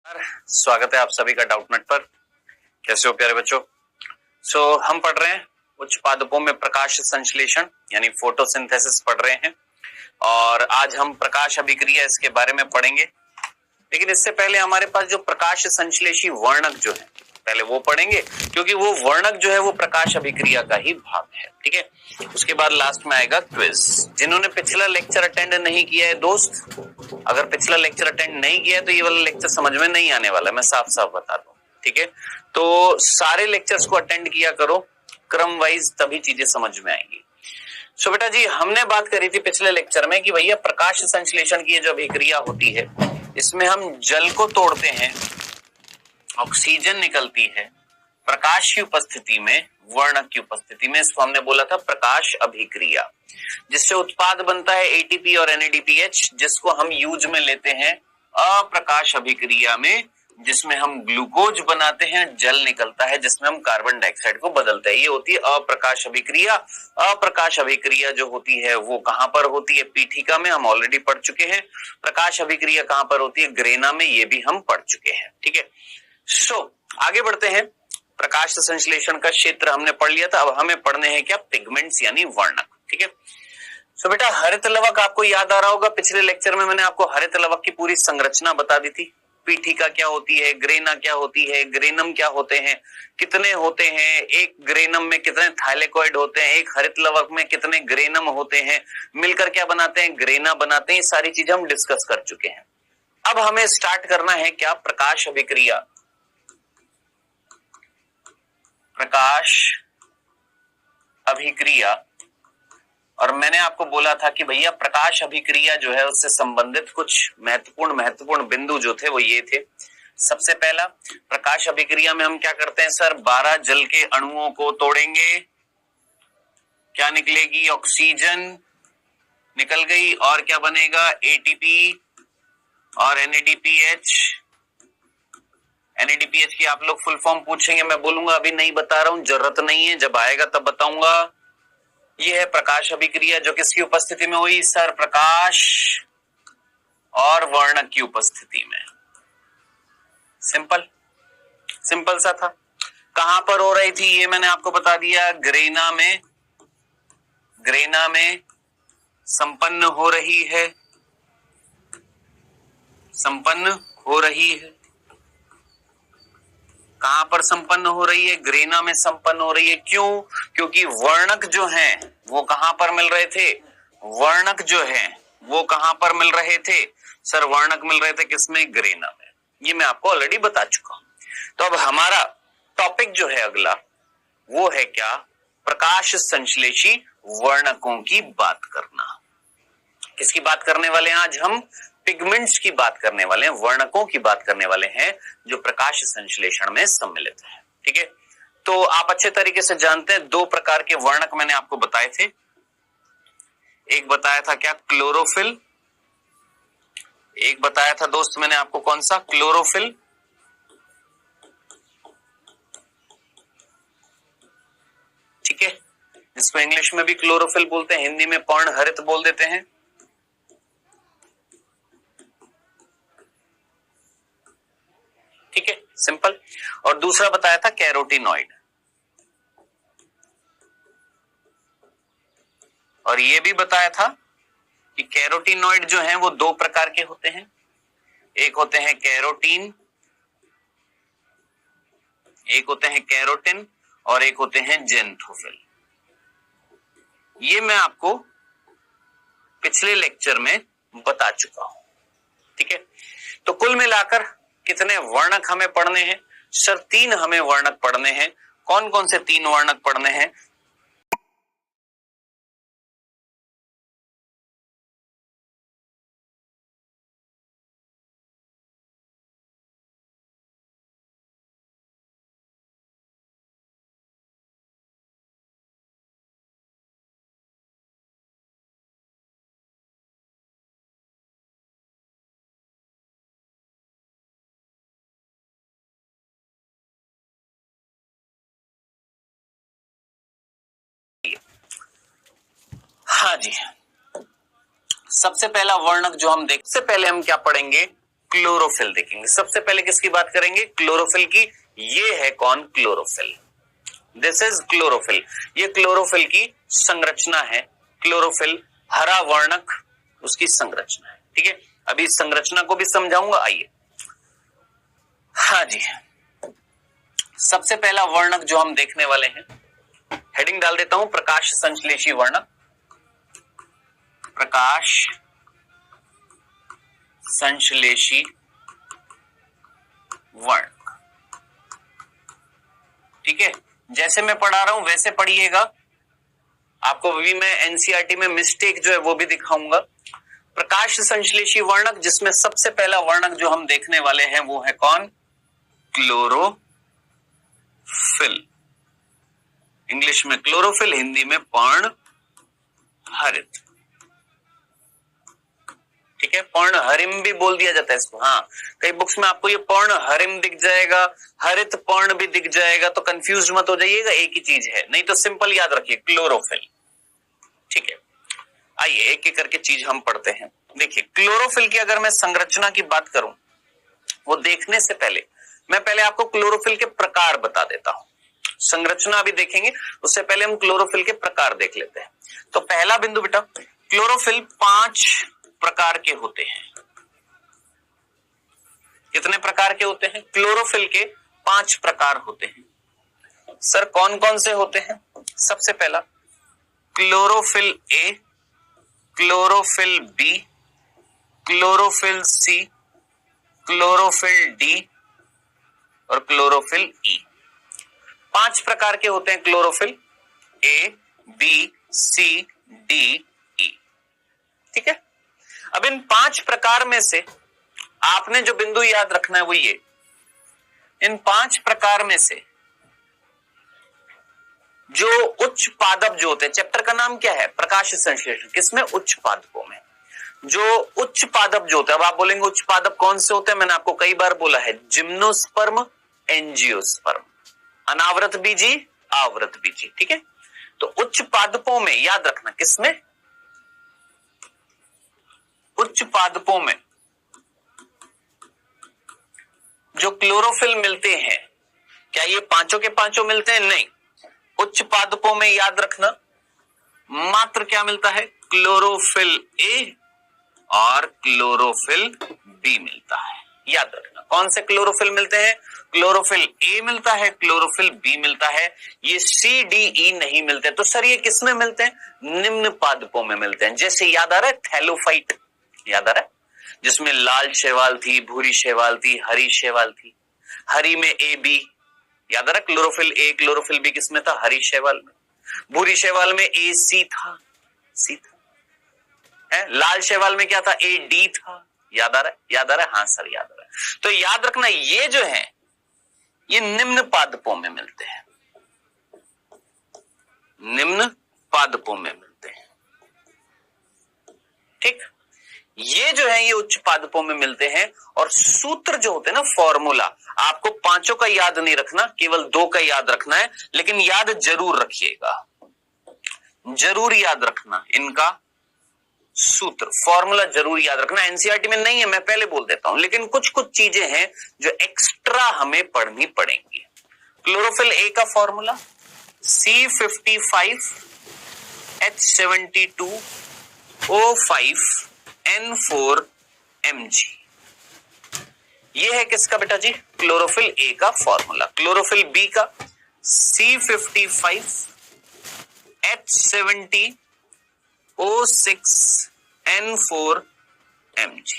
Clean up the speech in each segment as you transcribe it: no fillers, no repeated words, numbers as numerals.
स्वागत है आप सभी का डाउटनेट पर। कैसे हो प्यारे बच्चों? हम पढ़ रहे हैं उच्च पादपों में प्रकाश संश्लेषण यानी फोटोसिंथेसिस पढ़ रहे हैं और आज हम प्रकाश अभिक्रिया इसके बारे में पढ़ेंगे। लेकिन इससे पहले हमारे पास जो प्रकाश संश्लेषी वर्णक जो है पहले वो पढ़ेंगे, क्योंकि वो वर्णक जो है वो प्रकाश अभिक्रिया का ही भाग है। ठीक है, उसके बाद लास्ट में आएगा क्विज। जिन्होंने पिछला लेक्चर अटेंड नहीं किया है दोस्त, अगर पिछला लेक्चर अटेंड नहीं किया है तो ये वाला लेक्चर समझ में नहीं आने वाला, मैं साफ साफ बता दूं। ठीक है, तो सारे लेक्चर्स को अटेंड किया करो क्रम वाइज, तभी चीजें समझ में आएंगी। सो बेटा जी, हमने बात करी थी पिछले लेक्चर में कि भैया प्रकाश संश्लेषण की जो अभिक्रिया होती है इसमें हम जल को तोड़ते हैं, ऑक्सीजन निकलती है, प्रकाश की उपस्थिति में, वर्णक की उपस्थिति में, इसको हमने बोला था प्रकाश अभिक्रिया, जिससे उत्पाद बनता है एटीपी और एनएडीपीएच, जिसको हम यूज में लेते हैं अप्रकाश अभिक्रिया में, जिसमें हम ग्लूकोज बनाते हैं, जल निकलता है जिसमें हम कार्बन डाइऑक्साइड को बदलते हैं। ये होती है अप्रकाश अभिक्रिया। अप्रकाश अभिक्रिया जो होती है वो कहां पर होती है? पीठिका में, हम ऑलरेडी पढ़ चुके हैं। प्रकाश अभिक्रिया कहां पर होती है? ग्रेना में, ये भी हम पढ़ चुके हैं। ठीक है, आगे बढ़ते हैं। प्रकाश संश्लेषण का क्षेत्र हमने पढ़ लिया था, अब हमें पढ़ने हैं क्या? पिगमेंट्स यानी वर्णक। ठीक है, बेटा हरित लवक आपको याद आ रहा होगा, पिछले लेक्चर में मैंने आपको हरित लवक की पूरी संरचना बता दी थी। पीठिका क्या होती है, ग्रेना क्या होती है, ग्रेनम क्या होते हैं, कितने होते हैं, एक ग्रेनम में कितने थाइलेकोइड होते हैं, एक हरित लवक में कितने ग्रेनम होते हैं, मिलकर क्या बनाते हैं? ग्रेना बनाते हैं। ये सारी चीजें हम डिस्कस कर चुके हैं। अब हमें स्टार्ट करना है क्या? प्रकाश अभिक्रिया। प्रकाश अभिक्रिया, और मैंने आपको बोला था कि भैया प्रकाश अभिक्रिया जो है उससे संबंधित कुछ महत्वपूर्ण बिंदु जो थे वो ये थे। सबसे पहला, प्रकाश अभिक्रिया में हम क्या करते हैं सर? 12 जल के अणुओं को तोड़ेंगे, क्या निकलेगी? ऑक्सीजन निकल गई, और क्या बनेगा? एटीपी और एनएडीपीएच। एनएडीपीएच की आप लोग फुल फॉर्म पूछेंगे, मैं बोलूंगा अभी नहीं बता रहा हूं, जरूरत नहीं है, जब आएगा तब बताऊंगा। यह है प्रकाश अभिक्रिया जो किसकी उपस्थिति में हुई सर? प्रकाश और वर्णक की उपस्थिति में। सिंपल सा था। कहां पर हो रही थी ये मैंने आपको बता दिया, ग्रेना में। ग्रेना में संपन्न हो रही है, संपन्न हो रही है। कहां पर संपन्न हो रही है? ग्रेना में संपन्न हो रही है। क्यों? क्योंकि वर्णक जो हैं वो कहां पर मिल रहे थे? वर्णक जो है वो कहां पर मिल रहे थे सर? वर्णक मिल रहे थे किसमें? ग्रेना में। ये मैं आपको ऑलरेडी बता चुका हूं। तो अब हमारा टॉपिक जो है अगला वो है क्या? प्रकाश संश्लेषी वर्णकों की बात करना। किसकी बात करने वाले हैं आज हम? पिगमेंट्स की बात करने वाले हैं, वर्णकों की बात करने वाले हैं जो प्रकाश संश्लेषण में सम्मिलित है। ठीक है, तो आप अच्छे तरीके से जानते हैं दो प्रकार के वर्णक मैंने आपको बताए थे। एक बताया था क्या? क्लोरोफिल। एक बताया था दोस्त मैंने आपको कौन सा? क्लोरोफिल। ठीक है, जिसको इंग्लिश में भी क्लोरोफिल बोलते हैं, हिंदी में पर्णहरित बोल देते हैं। ठीक है, सिंपल। और दूसरा बताया था कैरोटीनॉइड। और ये भी बताया था कि कैरोटीनॉइड जो हैं वो दो प्रकार के होते हैं। एक होते हैं कैरोटीन, एक होते हैं कैरोटिन, और एक होते हैं जेंथोफिल। ये मैं आपको पिछले लेक्चर में बता चुका हूं। ठीक है, तो कुल मिलाकर कितने वर्णक हमें पढ़ने हैं सर? 3 हमें वर्णक पढ़ने हैं। कौन कौन से 3 वर्णक पढ़ने हैं? हाँ जी, सबसे पहला वर्णक जो हम देख, से पहले हम क्या पढ़ेंगे? क्लोरोफिल देखेंगे। सबसे पहले किसकी बात करेंगे? क्लोरोफिल की। ये है कौन? क्लोरोफिल। This is chlorophyll. ये क्लोरोफिल की संरचना है। क्लोरोफिल हरा वर्णक उसकी संरचना है। ठीक है, अभी इस संरचना को भी समझाऊंगा। आइए, हाँ जी, सबसे पहला वर्णक जो हम देखने वाले हैं, हेडिंग डाल देता हूं, प्रकाश संश्लेषी वर्णक। प्रकाश संश्लेषी वर्णक। ठीक है, जैसे मैं पढ़ा रहा हूं वैसे पढ़िएगा। आपको भी मैं एनसीईआरटी में मिस्टेक जो है वो भी दिखाऊंगा। प्रकाश संश्लेषी वर्णक, जिसमें सबसे पहला वर्णक जो हम देखने वाले हैं वो है कौन? क्लोरोफिल। इंग्लिश में क्लोरोफिल, हिंदी में पर्णहरित। ठीक है, पर्णहरिम भी बोल दिया जाता है इसको। हाँ, कई बुक्स में आपको ये पर्णहरिम दिख जाएगा, हरित पर्ण भी दिख जाएगा, तो कंफ्यूज मत हो जाइएगा, एक ही चीज है। नहीं तो सिंपल याद रखिए, क्लोरोफिल। ठीक है, आइए एक एक करके चीज हम पढ़ते हैं। देखिए, क्लोरोफिल की अगर मैं संरचना की बात करूं, वो देखने से पहले मैं पहले आपको क्लोरोफिल के प्रकार बता देता हूं। संरचना अभी देखेंगे, उससे पहले हम क्लोरोफिल के प्रकार देख लेते हैं। तो पहला बिंदु बेटा, क्लोरोफिल 5 प्रकार के होते हैं। कितने प्रकार के होते हैं? क्लोरोफिल के 5 प्रकार होते हैं। सर कौन कौन से होते हैं? सबसे पहला chlorophyll A, chlorophyll B, chlorophyll C, chlorophyll D और क्लोरोफिल ई। 5 प्रकार के होते हैं chlorophyll, A, B, C, D, E. ठीक है, अब इन 5 प्रकार में से आपने जो बिंदु याद रखना है वो ये, इन 5 प्रकार में से जो उच्च पादप जो होते हैं, चैप्टर का नाम क्या है? प्रकाश संश्लेषण। किसमें? उच्च पादपों में। जो उच्च पादप जो होते हैं, अब आप बोलेंगे उच्च पादप कौन से होते हैं? मैंने आपको कई बार बोला है, जिम्नोस्पर्म, एंजियोस्पर्म, अनावृत बीजी, आवृत बीजी। ठीक है, तो उच्च पादपों में याद रखना, किसमें? उच्च पादपों में जो क्लोरोफिल मिलते हैं, क्या ये पांचों के पांचों मिलते हैं? नहीं, उच्च पादपों में याद रखना मात्र क्या मिलता है? क्लोरोफिल ए और क्लोरोफिल बी मिलता है। याद रखना कौन से क्लोरोफिल मिलते हैं? क्लोरोफिल ए मिलता है, क्लोरोफिल बी मिलता है, ये सी डी ई नहीं मिलते। तो सर ये किसमें मिलते हैं? निम्न पादपों में मिलते हैं। जैसे याद आ रहा है थैलोफाइट, याद आ रहा है, जिसमें लाल शैवाल थी, भूरी शैवाल थी, हरी शैवाल थी। हरी में ए बी, याद आ रहा है, क्लोरोफिल ए क्लोरोफिल बी किसमें था? हरी शैवाल में। भूरी शैवाल में ए सी था, सी था है। लाल शैवाल में क्या था? ए डी था। याद आ रहा है? याद आ रहा है? हाँ सर याद आ रहा है। तो याद रखना ये जो है ये निम्न पादपों में मिलते हैं, निम्न पादपों में मिलते हैं। ठीक, ये जो है ये उच्च पादपों में मिलते हैं। और सूत्र जो होते हैं ना, फॉर्मूला, आपको पांचों का याद नहीं रखना, केवल 2 का याद रखना है, लेकिन याद जरूर रखिएगा, जरूर याद रखना इनका सूत्र, फॉर्मूला जरूर याद रखना। एनसीईआरटी में नहीं है, मैं पहले बोल देता हूं, लेकिन कुछ कुछ चीजें हैं जो एक्स्ट्रा हमें पढ़नी पड़ेंगी। क्लोरोफिल ए का फॉर्मूला C55H72O5N4Mg। ये है किसका बेटा जी? क्लोरोफिल ए का फॉर्मूला। क्लोरोफिल बी का C55H70O6N4Mg।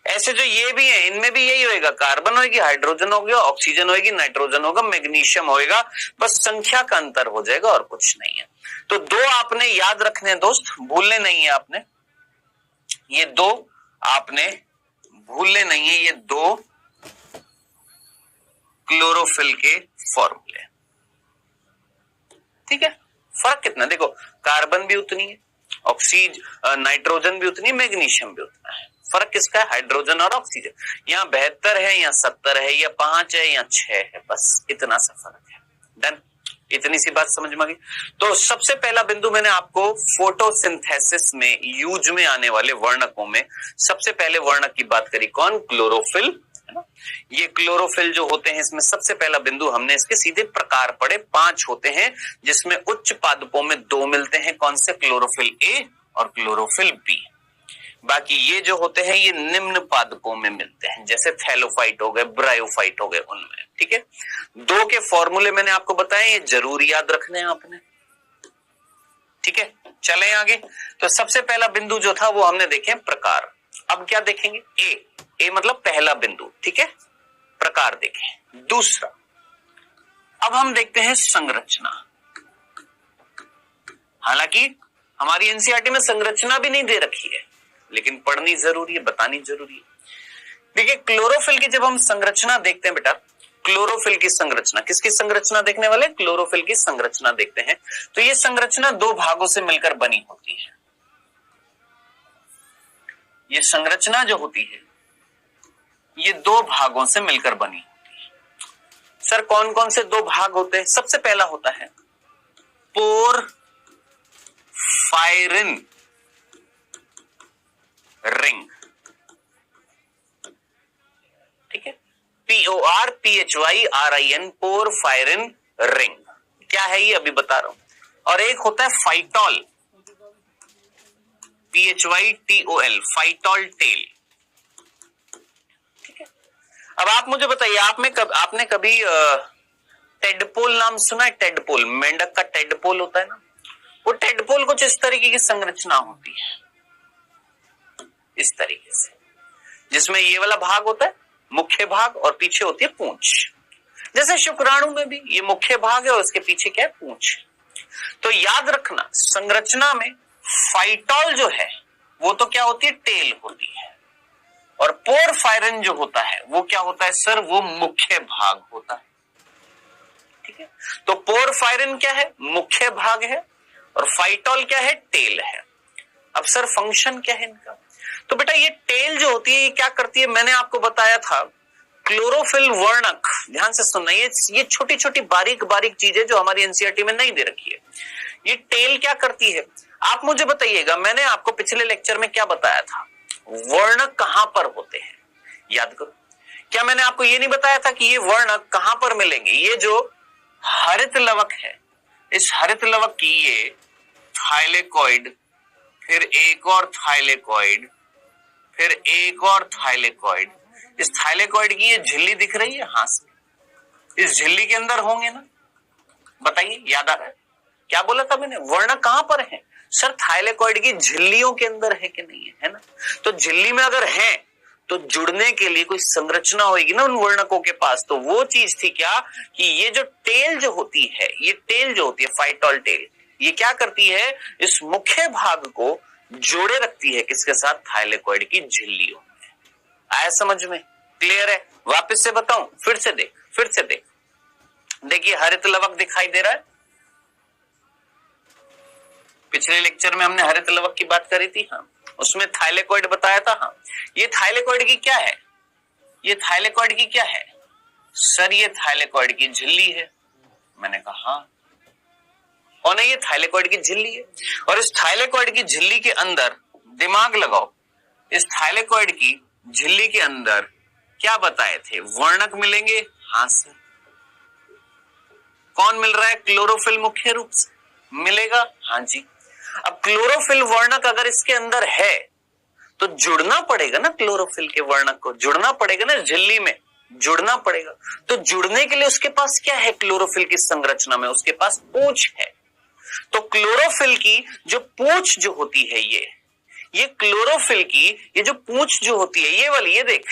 ऐसे जो ये भी है, इनमें भी यही होएगा, कार्बन होगी, हाइड्रोजन हो गया, ऑक्सीजन होगी, नाइट्रोजन होगा, मैग्नीशियम होएगा, बस संख्या का अंतर हो जाएगा और कुछ नहीं है। तो 2 आपने याद रखने हैं दोस्त, भूलने नहीं है आपने, ये 2 आपने भूलने नहीं है, ये 2 क्लोरोफिल के फॉर्मूले। ठीक है, फर्क कितना? देखो, कार्बन भी उतनी है, ऑक्सीजन नाइट्रोजन भी उतनी, मैग्नीशियम भी उतना है। फर्क किसका है? हाइड्रोजन और ऑक्सीजन। यहाँ 72 है, यहाँ 70 है, या 5 है, या 6 है, बस इतना सा फर्क है। डन। इतनी सी बात समझ में आ गई। तो सबसे पहला बिंदु मैंने आपको फोटोसिंथेसिस में यूज में आने वाले वर्णकों में सबसे पहले वर्णक की बात करी, कौन? क्लोरोफिल, है ना। ये क्लोरोफिल जो होते हैं इसमें सबसे पहला बिंदु हमने इसके सीधे प्रकार पढ़े, 5 होते हैं, जिसमें उच्च पादपों में 2 मिलते हैं, कौन से? क्लोरोफिल ए और क्लोरोफिल बी। बाकी ये जो होते हैं ये निम्न पादपों में मिलते हैं, जैसे थैलोफाइट हो गए, ब्रायोफाइट हो गए, उनमें। ठीक है, 2 के फॉर्मूले मैंने आपको बताए, ये जरूर याद रखने हैं आपने। ठीक है, चलें आगे। तो सबसे पहला बिंदु जो था वो हमने देखे प्रकार। अब क्या देखेंगे? ए मतलब पहला बिंदु। ठीक है, प्रकार देखें। दूसरा, अब हम देखते हैं संरचना। हालांकि हमारी एनसीईआरटी में संरचना भी नहीं दे रखी है, लेकिन पढ़नी जरूरी है, बतानी जरूरी है। देखिए, क्लोरोफिल की जब हम संरचना देखते हैं बेटा, क्लोरोफिल की संरचना, किसकी संरचना देखने वाले? क्लोरोफिल की संरचना देखते हैं। तो ये संरचना 2 भागों से मिलकर बनी होती है। ये संरचना जो होती है ये 2 भागों से मिलकर बनी होती है। सर कौन कौन से 2 भाग होते हैं? सबसे पहला होता है पोरफायरिन रिंग। ठीक है, PORPHYRIN, पोरफायरिन रिंग। क्या है ये? अभी बता रहा हूं। और एक होता है फाइटोल, PHYTOL, फाइटोल टेल। ठीक है, अब आप मुझे बताइए, आपने कभी टेडपोल नाम सुना है? टेडपोल, मेंढक का टेडपोल होता है ना, वो टेडपोल कुछ इस तरीके की संरचना होती है, इस तरीके से, जिसमें ये वाला भाग होता है मुख्य भाग और पीछे होती है पूंछ। जैसे शुक्राणु में भी ये मुख्य भाग है और उसके पीछे क्या है? पूंछ। तो याद रखना, संरचना में फाइटोल जो है वो तो क्या होती है? टेल होती है। और पोरफायरिन जो होता है वो क्या होता है सर? वो मुख्य भाग होता है। ठीक है, तो पोरफायरिन क्या है? मुख्य भाग है, और फाइटोल क्या है? टेल है। अब सर फंक्शन क्या है इनका? तो बेटा ये टेल जो होती है ये क्या करती है? मैंने आपको बताया था, क्लोरोफिल वर्णक, ध्यान से सुनना, ये छोटी छोटी बारीक बारीक चीजें जो हमारी एनसीईआरटी में नहीं दे रखी है। ये टेल क्या करती है? आप मुझे बताइएगा, मैंने आपको पिछले लेक्चर में क्या बताया था? वर्णक कहां पर होते हैं? याद करो, क्या मैंने आपको ये नहीं बताया था कि ये वर्णक कहां पर मिलेंगे? ये जो हरित लवक है, इस हरित लवक की ये थाइलेकॉइड, फिर एक और थाइलेकॉइड, फिर एक और थाइलेकॉइड। इस थाइलेकॉइड की ये झिल्ली दिख रही है? हाँ से, इस झिल्ली के अंदर होंगे ना? बताइए, याद आ रहा है? क्या बोला था मैंने? वर्णक कहां पर है सर? थाइलेकॉइड की झिल्लियों के अंदर है कि नहीं है ना? तो झिल्ली में अगर है तो जुड़ने के लिए कोई संरचना होगी ना उन वर्णकों के पास। तो वो चीज थी क्या कि ये जो टेल जो होती है, ये टेल जो होती है फाइटोल टेल, ये क्या करती है? इस मुख्य भाग को जोड़े रखती है किसके साथ? थाइलेकॉइड की झिल्लियों में। आया समझ में? क्लियर है? वापस से बताऊं? फिर से देख। देखिए हरित लवक दिखाई दे रहा है। पिछले लेक्चर में हमने हरित लवक की बात करी थी, हाँ, उसमें थाइलेकॉइड बताया था। हाँ, ये थाइलेकॉइड की क्या है? ये थाइलेकॉइड की क्या है सर? ये थाइलेकॉइड की झिल्ली है। मैंने कहा हाँ, और नहीं, ये थाइलेकॉइड की झिल्ली है। और इस थाइलेकॉइड की झिल्ली के अंदर दिमाग लगाओ, इस थाइलेकॉइड की झिल्ली के अंदर क्या बताए थे? वर्णक मिलेंगे। हाँ सर, कौन मिल रहा है? क्लोरोफिल मुख्य रूप से मिलेगा। हाँ जी। अब क्लोरोफिल वर्णक अगर इसके अंदर है तो जुड़ना पड़ेगा ना, क्लोरोफिल के वर्णक को जुड़ना पड़ेगा ना, झिल्ली में जुड़ना पड़ेगा। तो जुड़ने के लिए उसके पास क्या है? क्लोरोफिल की संरचना में उसके पास पूंछ है। तो क्लोरोफिल की जो पूंछ जो होती है, ये क्लोरोफिल की ये जो पूंछ जो होती है, ये वाली, ये देख,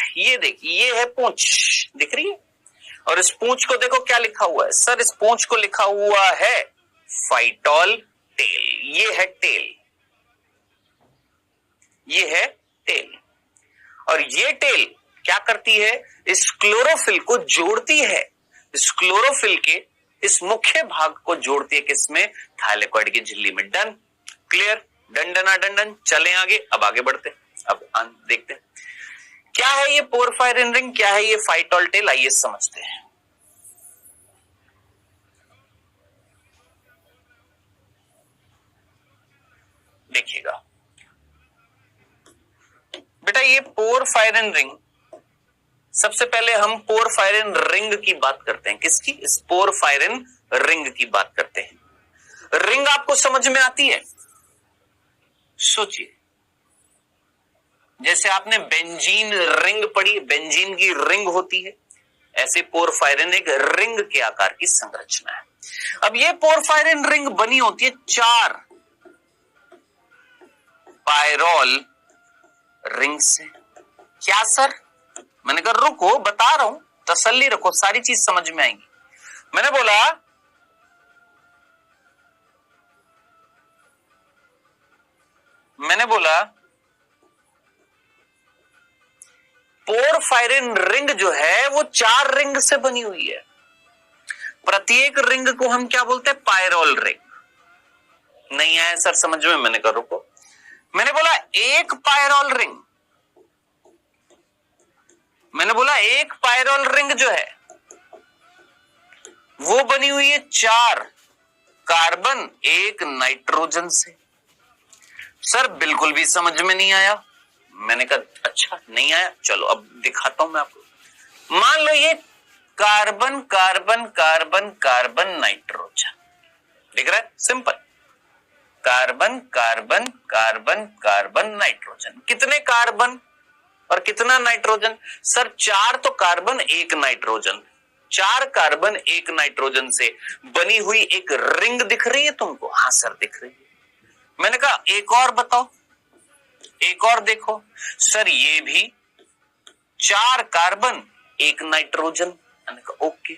ये है पूंछ, दिख रही है। और इस पूंछ को देखो क्या लिखा हुआ है सर? इस पूंछ को लिखा हुआ है फाइटोल टेल। ये है टेल, ये है टेल। और ये टेल क्या करती है? इस क्लोरोफिल को जोड़ती है, इस क्लोरोफिल के इस मुख्य भाग को जोड़ती है किसमें? थाइलेकॉइड की झिल्ली में। Done? Clear? Done done done done. चलें आगे, अब आगे बढ़ते, अब देखते हैं क्या है ये पोरफायरिन रिंग, क्या है ये फाइटोल टेल। आइए समझते हैं। देखिएगा बेटा, ये पोरफायरिन रिंग, सबसे पहले हम पोरफायरिन रिंग की बात करते हैं। किसकी? इस पोरफायरिन रिंग की बात करते हैं। रिंग आपको समझ में आती है? सोचिए, जैसे आपने बेंजीन रिंग पढ़ी, बेंजीन की रिंग होती है, ऐसे पोरफायरिन एक रिंग के आकार की संरचना है। अब ये पोरफायरिन रिंग बनी होती है 4 पायरोल रिंग से। क्या सर? मैंने कहा रुको, बता रहा हूं, तसल्ली रखो, सारी चीज समझ में आएगी। मैंने बोला पोरफायरिन रिंग जो है वो 4 रिंग से बनी हुई है। प्रत्येक रिंग को हम क्या बोलते हैं? Pyrrole ring. नहीं आया सर समझ में? मैंने कहा रुको, मैंने बोला एक पायरोल रिंग, मैंने बोला एक पायरोल रिंग जो है वो बनी हुई है 4 कार्बन 1 नाइट्रोजन से। सर बिल्कुल भी समझ में नहीं आया। मैंने कहा अच्छा नहीं आया, चलो अब दिखाता हूं मैं आपको। मान लो ये carbon carbon carbon carbon nitrogen, दिख रहा है? Simple, carbon carbon carbon carbon nitrogen. कितने कार्बन और कितना नाइट्रोजन? सर 4 तो कार्बन 1 नाइट्रोजन, 4 कार्बन 1 नाइट्रोजन से बनी हुई एक रिंग दिख रही है तुमको? हाँ सर दिख रही है। मैंने कहा एक और बताओ, एक और देखो। सर ये भी 4 कार्बन 1 नाइट्रोजन। मैंने कहा ओके,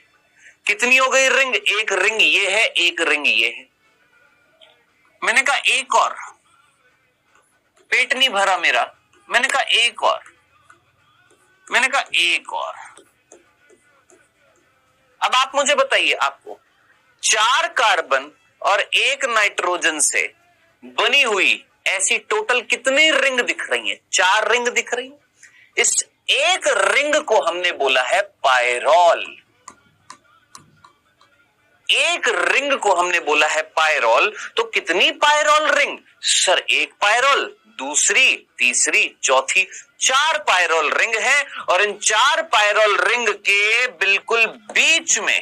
कितनी हो गई रिंग? एक रिंग ये है, एक रिंग ये है। मैंने कहा एक और, पेट नहीं भरा मेरा। मैंने कहा एक और, मैंने कहा एक और। अब आप मुझे बताइए, आपको 4 कार्बन और 1 नाइट्रोजन से बनी हुई ऐसी टोटल कितनी रिंग दिख रही है? 4 रिंग दिख रही है। इस एक रिंग को हमने बोला है पायरोल। एक रिंग को हमने बोला है पायरोल। तो कितनी पायरोल रिंग? सर एक पायरोल, दूसरी, तीसरी, चौथी, 4 पायरोल रिंग है। और इन 4 पायरोल रिंग के बिल्कुल बीच में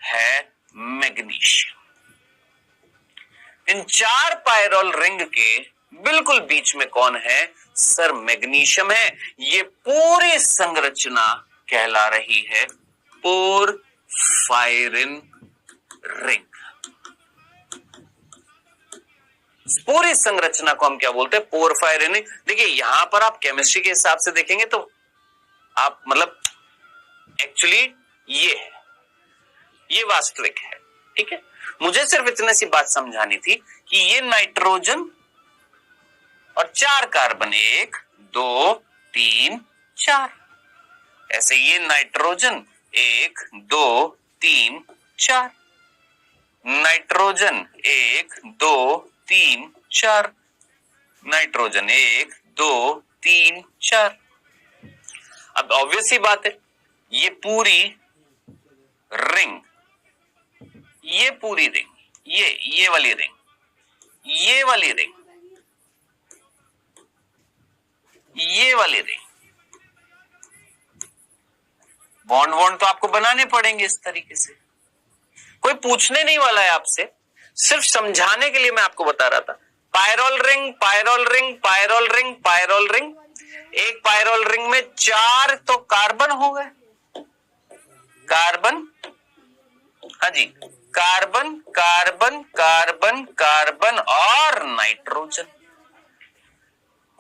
है मैग्नीशियम। इन 4 पायरोल रिंग के बिल्कुल बीच में कौन है? सर मैग्नीशियम है। ये पूरी संरचना कहला रही है पोरफायरिन रिंग। पूरी संरचना को हम क्या बोलते हैं? पोरफायरिन। देखिए यहां पर आप केमिस्ट्री के हिसाब से देखेंगे तो आप मतलब एक्चुअली ये है, ये वास्तविक है, ठीक है। मुझे सिर्फ इतनी सी बात समझानी थी कि ये नाइट्रोजन और 4 कार्बन, 1 2 3 4, ऐसे ये नाइट्रोजन 1 2 3 4, नाइट्रोजन 1 2 3 4, नाइट्रोजन 1 2 3 4। अब ऑब्वियस सी बात है, ये पूरी रिंग, ये पूरी रिंग, ये वाली रिंग, ये वाली रिंग, ये वाली रिंग, बॉन्ड वॉन्ड तो आपको बनाने पड़ेंगे इस तरीके से। कोई पूछने नहीं वाला है आपसे, सिर्फ समझाने के लिए मैं आपको बता रहा था। Pyrrole ring, pyrrole ring, pyrrole ring, pyrrole ring. एक पायरोल रिंग में 4 तो कार्बन हो गए, कार्बन, हाँ जी, कार्बन कार्बन कार्बन कार्बन और nitrogen,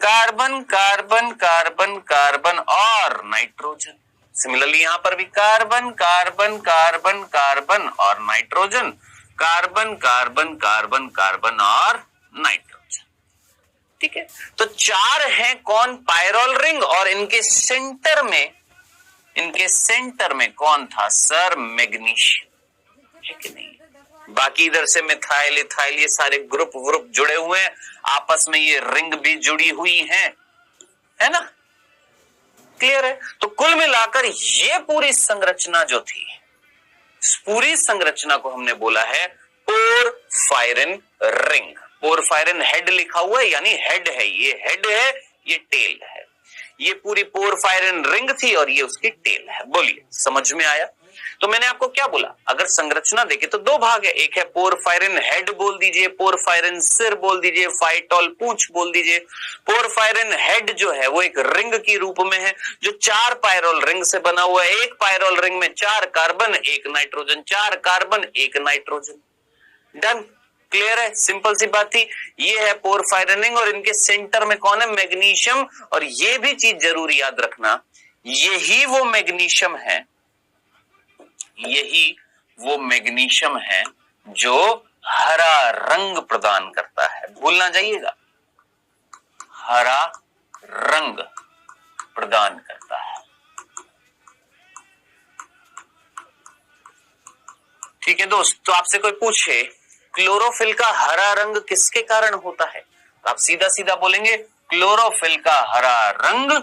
carbon carbon carbon carbon और नाइट्रोजन। सिमिलरली यहां पर भी कार्बन कार्बन कार्बन कार्बन और nitrogen, carbon carbon carbon carbon और नाइट्रोजन, ठीक है। तो 4 हैं कौन? Pyrrole ring. और इनके सेंटर में, इनके सेंटर में कौन था? सर मैग्नीशियम, है कि नहीं? बाकी इधर से मिथाइल, इथाइल, ये सारे ग्रुप व्रुप जुड़े हुए हैं आपस में, ये रिंग भी जुड़ी हुई है ना? क्लियर है? तो कुल मिलाकर ये पूरी संरचना जो थी, इस पूरी संरचना को हमने बोला है पोरफायरिन रिंग। पोरफायरिन हेड लिखा हुआ है यानी हेड है, ये हेड है, ये टेल है। ये पूरी पोरफायरिन रिंग थी और ये उसकी टेल है। बोलिए समझ में आया? तो मैंने आपको क्या बोला, अगर संरचना देखे तो दो भाग है, एक है पोरफायरिन हेड बोल दीजिए, पोरफायरिन सिर बोल दीजिए, फाइटोल पूंछ बोल दीजिए। पोरफायरिन हेड जो है वो एक रिंग की रूप में है जो 4 पायरोल रिंग से बना हुआ है। एक पायरोल रिंग में 4 carbon 1 nitrogen, 4 carbon 1 nitrogen. Done, clear है? सिंपल सी बात थी। ये है पोरफायरिन रिंग और इनके सेंटर में कौन है? मैग्नीशियम। और ये भी चीज जरूर याद रखना, यही वो मैग्नीशियम है, यही वो मैग्नीशियम है जो हरा रंग प्रदान करता है। भूलना जाइएगा, हरा रंग प्रदान करता है। ठीक है दोस्त, तो आपसे कोई पूछे क्लोरोफिल का हरा रंग किसके कारण होता है, तो आप सीधा सीधा बोलेंगे क्लोरोफिल का हरा रंग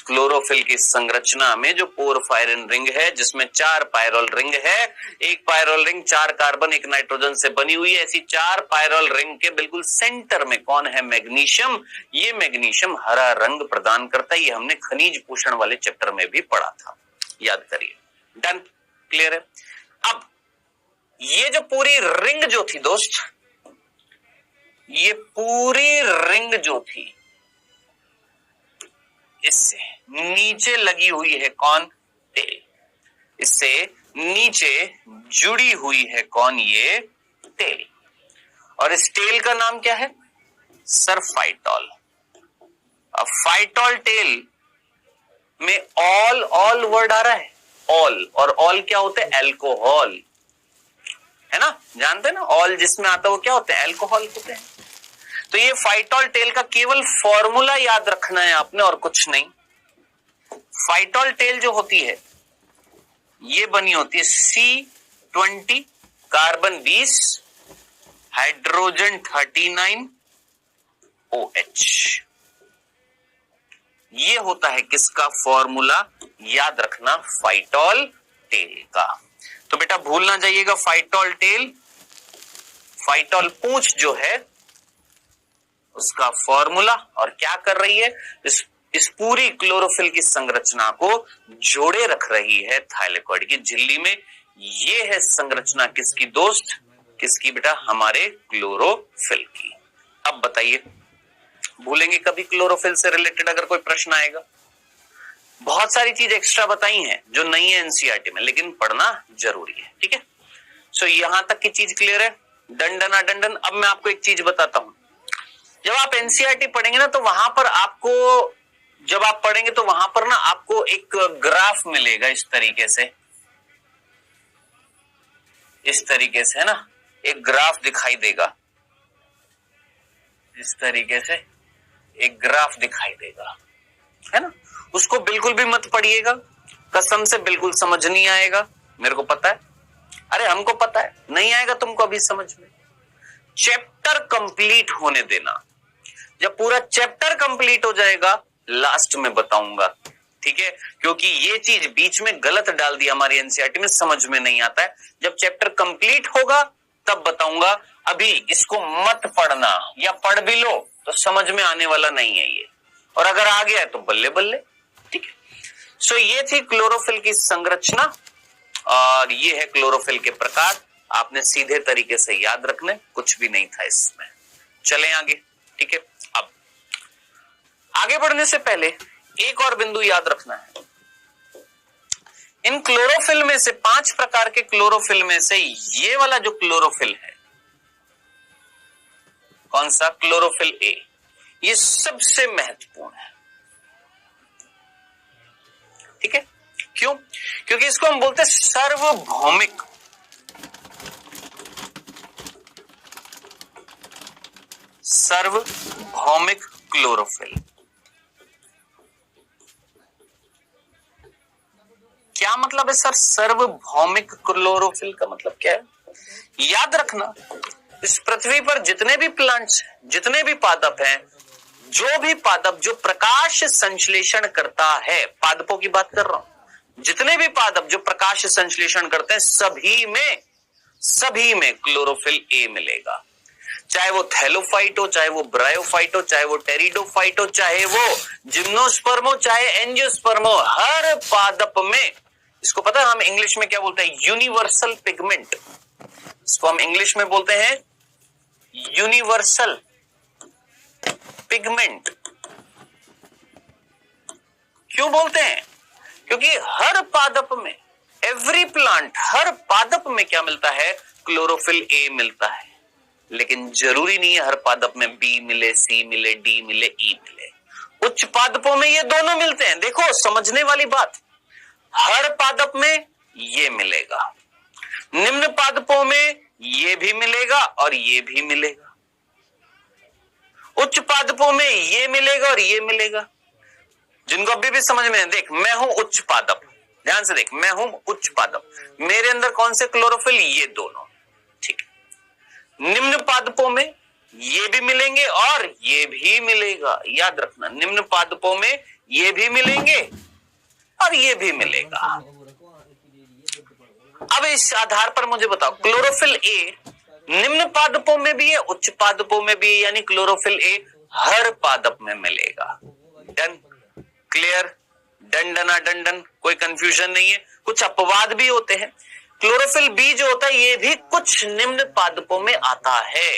क्लोरोफिल की संरचना में जो पोरफायरिन रिंग है जिसमें 4 पायरोल रिंग है, एक पायरोल रिंग 4 कार्बन 1 नाइट्रोजन से बनी हुई है, ऐसी 4 पायरोल रिंग के बिल्कुल सेंटर में कौन है? मैग्नीशियम। ये मैग्नीशियम हरा रंग प्रदान करता है, ये हमने खनिज पोषण वाले चैप्टर में भी पढ़ा था, याद करिए। डन, क्लियर है? अब ये जो पूरी रिंग जो थी दोस्त, ये पूरी रिंग जो थी इससे नीचे लगी हुई है कौन? टेल। इससे नीचे जुड़ी हुई है कौन? ये टेल। और इस टेल का नाम क्या है? Sir phytol. अब फाइटोल टेल में ऑल वर्ड आ रहा है, ऑल। और ऑल क्या होते हैं? एल्कोहल, है ना? जानते हैं ना, ऑल जिसमें आता है वो क्या होते हैं? एल्कोहल होते हैं। तो ये फाइटोल टेल का केवल फॉर्मूला याद रखना है आपने और कुछ नहीं। फाइटोल टेल जो होती है ये बनी होती है C20 कार्बन 20 हाइड्रोजन 39 OH। ये होता है किसका फॉर्मूला? याद रखना, फाइटोल टेल का। तो बेटा भूलना जाइएगा फाइटोल टेल, फाइटोल पूंछ जो है उसका फॉर्मूला। और क्या कर रही है? इस पूरी क्लोरोफिल की संरचना को जोड़े रख रही है थाइलेकॉइड की झिल्ली में। ये है संरचना किसकी दोस्त? किसकी बेटा? हमारे क्लोरोफिल की। अब बताइए, भूलेंगे कभी क्लोरोफिल से रिलेटेड अगर कोई प्रश्न आएगा? बहुत सारी चीज एक्स्ट्रा बताई हैं जो नहीं है एनसीईआरटी में, लेकिन पढ़ना जरूरी है। ठीक है, सो यहां तक की चीज क्लियर है? डंडना डंडन। अब मैं आपको एक चीज बताता हूं, जब आप एनसीईआरटी पढ़ेंगे ना तो वहां पर आपको, जब आप पढ़ेंगे तो वहां पर ना आपको एक ग्राफ मिलेगा इस तरीके से, इस तरीके से, है ना? एक ग्राफ दिखाई देगा, इस तरीके से एक ग्राफ दिखाई देगा, है ना? उसको बिल्कुल भी मत पढ़िएगा, कसम से बिल्कुल समझ नहीं आएगा, मेरे को पता है। अरे हमको पता है नहीं आएगा तुमको अभी समझ में। चैप्टर कंप्लीट होने देना, जब पूरा चैप्टर कंप्लीट हो जाएगा लास्ट में बताऊंगा, ठीक है? क्योंकि ये चीज बीच में गलत डाल दिया हमारी एनसीईआरटी में, समझ में नहीं आता है। जब चैप्टर कंप्लीट होगा तब बताऊंगा, अभी इसको मत पढ़ना, या पढ़ भी लो तो समझ में आने वाला नहीं है ये, और अगर आ गया है तो बल्ले बल्ले। ठीक है, सो ये थी क्लोरोफिल की संरचना और ये है क्लोरोफिल के प्रकार। आपने सीधे तरीके से याद रखने, कुछ भी नहीं था इसमें। चलें आगे, ठीक है? अब आगे बढ़ने से पहले एक और बिंदु याद रखना है। इन क्लोरोफिल में से 5 प्रकार के क्लोरोफिल में से ये वाला जो क्लोरोफिल है, कौन सा? क्लोरोफिल ए, ये सबसे महत्वपूर्ण है। ठीक है, क्यों? क्योंकि इसको हम बोलते हैं सार्वभौमिक, सार्वभौमिक क्लोरोफिल। क्या मतलब है सर सार्वभौमिक क्लोरोफिल का मतलब क्या है? याद रखना, इस पृथ्वी पर जितने भी प्लांट्स, जितने भी पादप हैं, जो भी पादप जो प्रकाश संश्लेषण करता है, पादपों की बात कर रहा हूं, जितने भी पादप जो प्रकाश संश्लेषण करते हैं सभी में क्लोरोफिल ए मिलेगा। चाहे वो थैलोफाइट हो, चाहे वो ब्रायोफाइट हो, चाहे वो टेरिडोफाइट हो, चाहे वो जिम्नोस्पर्म हो, चाहे एंजियोस्पर्म हो, हर पादप में, इसको पता है हम इंग्लिश में क्या बोलते हैं? Universal pigment. इसको हम इंग्लिश में बोलते हैं यूनिवर्सल पिगमेंट। क्यों बोलते हैं? क्योंकि हर पादप में, एवरी प्लांट, हर पादप में क्या मिलता है? क्लोरोफिल ए मिलता है। लेकिन जरूरी नहीं है हर पादप में बी मिले, सी मिले, डी मिले, ई मिले। उच्च पादपों में ये दोनों मिलते हैं। देखो समझने वाली बात, हर पादप में ये मिलेगा, निम्न पादपों में ये भी मिलेगा और ये भी मिलेगा, उच्च पादपों में ये मिलेगा और ये मिलेगा। जिनको अभी भी समझ में है, देख मैं हूं उच्च पादप, ध्यान से देख, मैं हूं उच्च पादप, मेरे अंदर कौन से क्लोरोफिल? ये दोनों, ठीक है। निम्न पादपों में ये भी मिलेंगे और ये भी मिलेगा, याद रखना, निम्न पादपों में ये भी मिलेंगे और ये भी मिलेगा। अब इस आधार पर मुझे बताओ, क्लोरोफिल ए निम्न पादपों में भी है, उच्च पादपों में भी है, यानी क्लोरोफिल ए हर पादप में मिलेगा। Done? Clear? Done done done done, कोई कंफ्यूजन नहीं है। कुछ अपवाद भी होते हैं। क्लोरोफिल बी जो होता है ये भी कुछ निम्न पादपों में आता है,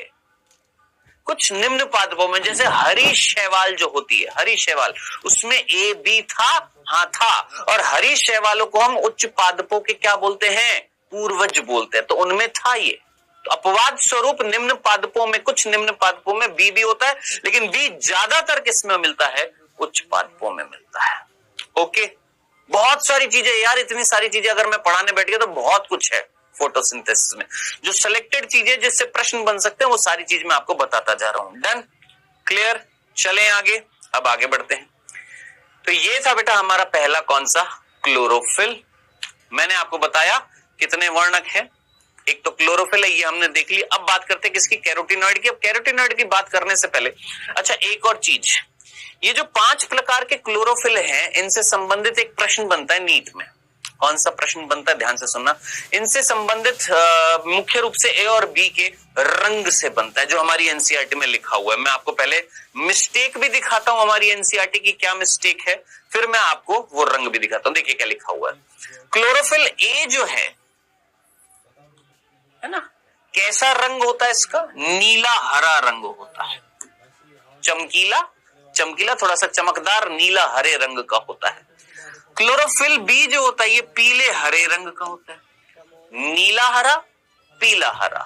कुछ निम्न पादपों में, जैसे हरी शैवाल जो होती है, हरी शैवाल, उसमें ए बी था, हाँ था, और हरी शैवालों को हम उच्च पादपों के क्या बोलते हैं? पूर्वज बोलते हैं, तो उनमें था ये। तो अपवाद स्वरूप निम्न पादपों में, कुछ निम्न पादपों में बी भी होता है, लेकिन बी ज्यादातर किसमें मिलता है? उच्च पादपों में मिलता है। ओके, बहुत सारी चीजें यार, इतनी सारी चीजें अगर मैं पढ़ाने बैठ गया तो बहुत कुछ है फोटोसिंथेसिस में। जो सिलेक्टेड चीजें जिससे प्रश्न बन सकते हैं वो सारी चीज मैं आपको बताता जा रहा हूं। डन? क्लियर? चलें आगे, अब आगे बढ़ते हैं। तो ये था बेटा हमारा पहला कौन सा? क्लोरोफिल। मैंने आपको बताया कितने वर्णक है, एक तो क्लोरोफिल है, ये हमने देख ली। अब बात करते हैं किसकी? कैरोटीनॉइड की। अब कैरोटीनॉइड की बात करने से पहले अच्छा एक और चीज, ये जो 5 प्रकार के क्लोरोफिल हैं, इनसे संबंधित एक प्रश्न बनता है नीट में। कौन सा प्रश्न बनता है? ध्यान से सुनना। इनसे संबंधित मुख्य रूप से ए और बी के रंग से बनता है, जो हमारी एनसीईआरटी में लिखा हुआ है। मैं आपको पहले मिस्टेक भी दिखाता हूं हमारी एनसीईआरटी की क्या मिस्टेक है, फिर मैं आपको वो रंग भी दिखाता हूं। देखिए क्या लिखा हुआ है। क्लोरोफिल ए जो है ना, कैसा रंग होता है इसका? नीला हरा रंग होता है, चमकीला, चमकीला, थोड़ा सा चमकदार नीला हरे रंग का होता है। क्लोरोफिल बी जो होता है ये पीले हरे रंग का होता है, नीला हरा, पीला हरा।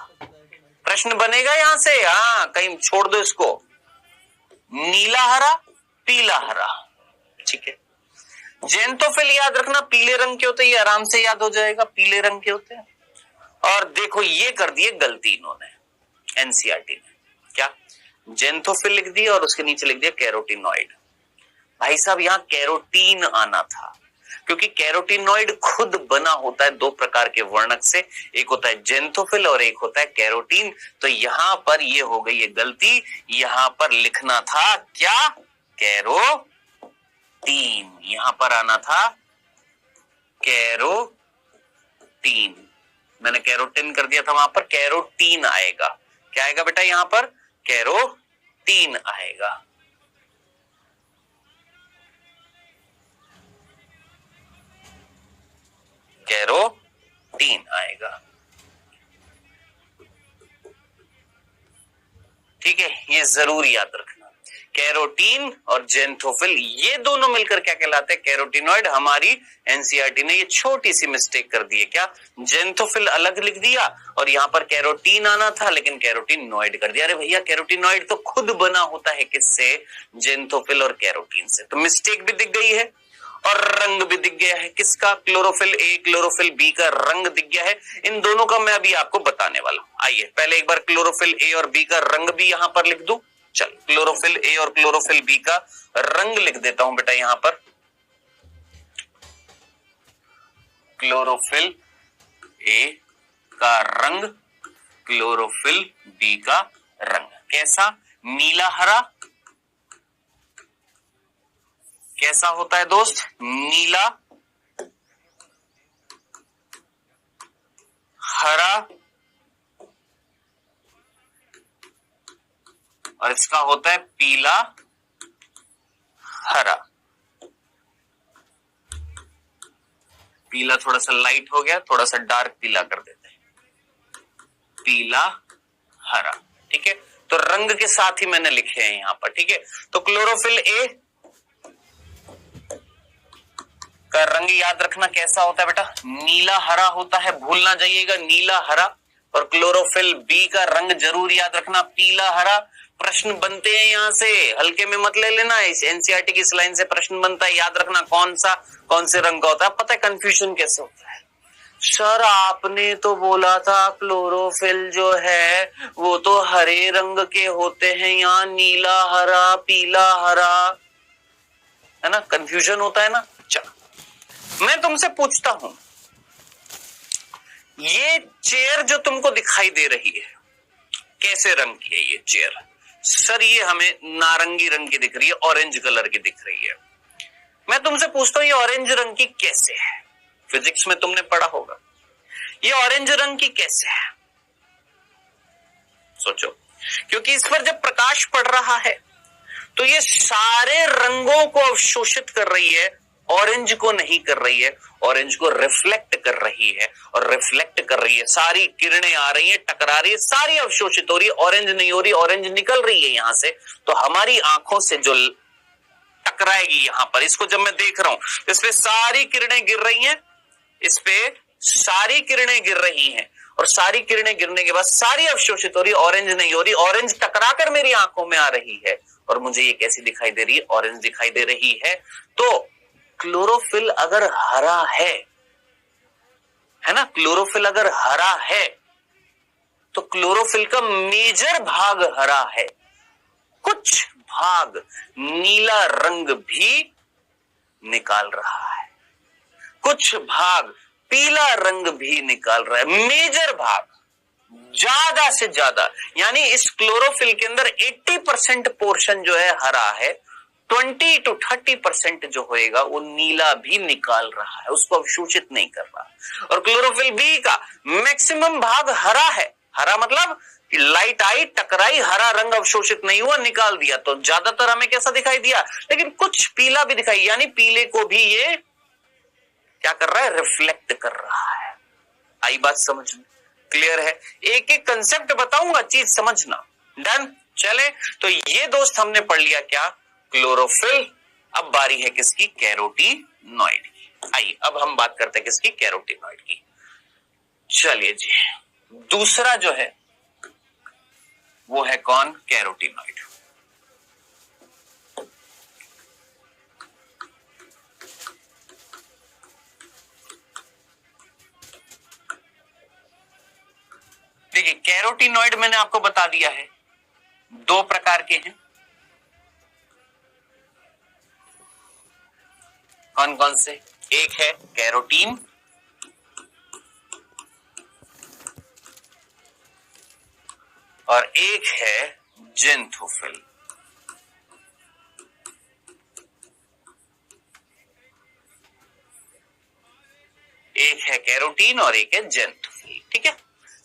प्रश्न बनेगा यहां से, हाँ कहीं छोड़ दो इसको, नीला हरा, पीला हरा, ठीक है। जेंथोफिल याद रखना पीले रंग के होते हैं, ये आराम से याद हो जाएगा, पीले रंग के होते हैं। और देखो ये कर दिए गलती इन्होंने एनसीईआरटी ने, क्या? जेंथोफिल लिख दिया और उसके नीचे लिख दिया कैरोटीनॉइड। भाई साहब यहां कैरोटीन आना था, क्योंकि कैरोटीनॉइड खुद बना होता है 2 प्रकार के वर्णक से, एक होता है जेंथोफिल और एक होता है कैरोटीन। तो यहां पर ये हो गई है गलती, यहां पर लिखना था क्या? कैरोटीन। यहां पर आना था कैरोटीन, मैंने कैरोटीन कर दिया था, वहां पर कैरोटीन आएगा। क्या आएगा बेटा? यहां पर कैरोटीन आएगा। कैरोटीन आएगा, ठीक है, ये जरूर याद रखना। कैरोटीन और जेंथोफिल ये दोनों मिलकर क्या कहलाते हैं? कैरोटीनॉइड। हमारी एनसीईआरटी ने ये छोटी सी मिस्टेक कर दी है, क्या? जेंथोफिल अलग लिख दिया और यहां पर कैरोटीन आना था, लेकिन कैरोटीनॉइड कर दिया। अरे भैया कैरोटीनॉइड तो खुद बना होता है किससे? जेंथोफिल और कैरोटीन से। तो मिस्टेक भी दिख गई है और रंग भी दिख गया है। किसका? क्लोरोफिल ए, क्लोरोफिल बी का रंग दिख गया है। इन दोनों का मैं अभी आपको बताने वाला हूं। आइए पहले एक बार क्लोरोफिल ए और बी का रंग भी यहां पर लिख दूं। चल क्लोरोफिल ए और क्लोरोफिल बी का रंग लिख देता हूं बेटा यहां पर। क्लोरोफिल ए का रंग, क्लोरोफिल बी का रंग कैसा? नीला हरा। कैसा होता है दोस्त? नीला हरा और इसका होता है पीला हरा। पीला थोड़ा सा लाइट हो गया, थोड़ा सा डार्क पीला कर देते हैं, पीला हरा। ठीक है, तो रंग के साथ ही मैंने लिखे हैं यहां पर। ठीक है, तो क्लोरोफिल ए का रंग याद रखना कैसा होता है बेटा, नीला हरा होता है, भूलना जाइएगा नीला हरा। और क्लोरोफिल बी का रंग जरूर याद रखना, पीला हरा। प्रश्न बनते हैं यहां से, हल्के में मत ले लेना, इस एनसीईआरटी की इस लाइन से प्रश्न बनता है, याद रखना कौन से रंग का होता है। पता है कंफ्यूजन कैसे होता है, सर आपने तो बोला था क्लोरोफिल जो है वो तो हरे रंग के होते हैं, यहाँ नीला हरा पीला हरा, है ना, कंफ्यूजन होता है ना। चलो मैं तुमसे पूछता हूं, ये चेयर जो तुमको दिखाई दे रही है कैसे रंग की है ये चेयर, सर ये हमें नारंगी रंग की दिख रही है, ऑरेंज कलर की दिख रही है। मैं तुमसे पूछता हूं ये ऑरेंज रंग की कैसे है, फिजिक्स में तुमने पढ़ा होगा, ये ऑरेंज रंग की कैसे है, सोचो। क्योंकि इस पर जब प्रकाश पड़ रहा है तो ये सारे रंगों को अवशोषित कर रही है, ऑरेंज को नहीं कर रही है, ऑरेंज को रिफ्लेक्ट कर रही है, और रिफ्लेक्ट कर रही है, सारी किरणें आ रही है, टकरा रही है, सारी अवशोषित हो रही है, ऑरेंज नहीं हो रही, ऑरेंज निकल रही है यहां से। तो हमारी आंखों से जो टकराएगी यहां पर, इसको जब मैं देख रहा हूं इस पे सारी किरणें गिर रही हैं, इस पे सारी किरणें गिर रही हैं, और सारी किरणें गिरने के बाद सारी अवशोषित हो रही है, ऑरेंज नहीं हो रही, ऑरेंज टकरा कर मेरी आंखों में आ रही है, और मुझे ये कैसी दिखाई दे रही है, ऑरेंज दिखाई दे रही है। तो क्लोरोफिल अगर हरा है ना, क्लोरोफिल अगर हरा है तो क्लोरोफिल का मेजर भाग हरा है, कुछ भाग नीला रंग भी निकाल रहा है, कुछ भाग पीला रंग भी निकाल रहा है, मेजर भाग, ज्यादा से ज्यादा। यानी इस क्लोरोफिल के अंदर 80% पोर्शन जो है हरा है, 20 to 30% जो होएगा वो नीला भी निकाल रहा है, उसको अवशोषित नहीं कर रहा। और क्लोरोफिल बी का मैक्सिमम भाग हरा है, हरा मतलब लाइट आई टकराई, हरा रंग अवशोषित नहीं हुआ, निकाल दिया, तो ज्यादातर हमें कैसा दिखाई दिया, लेकिन कुछ पीला भी दिखाई, यानी पीले को भी ये क्या कर रहा है, रिफ्लेक्ट कर रहा है। आई बात समझ में, क्लियर है। एक एक कंसेप्ट बताऊंगा, चीज समझना, डन। चले तो ये दोस्त हमने पढ़ लिया क्या, क्लोरोफिल। अब बारी है किसकी, कैरोटीनॉइड की। आइए अब हम बात करते हैं किसकी, कैरोटीनॉइड की। चलिए जी, दूसरा जो है वो है कौन, कैरोटीनॉइड। देखिए कैरोटीनॉइड मैंने आपको बता दिया है दो प्रकार के हैं, कौन कौन से, एक है कैरोटीन और एक है जेंथोफिल। एक है कैरोटीन और एक है जेंथोफिल। ठीक है,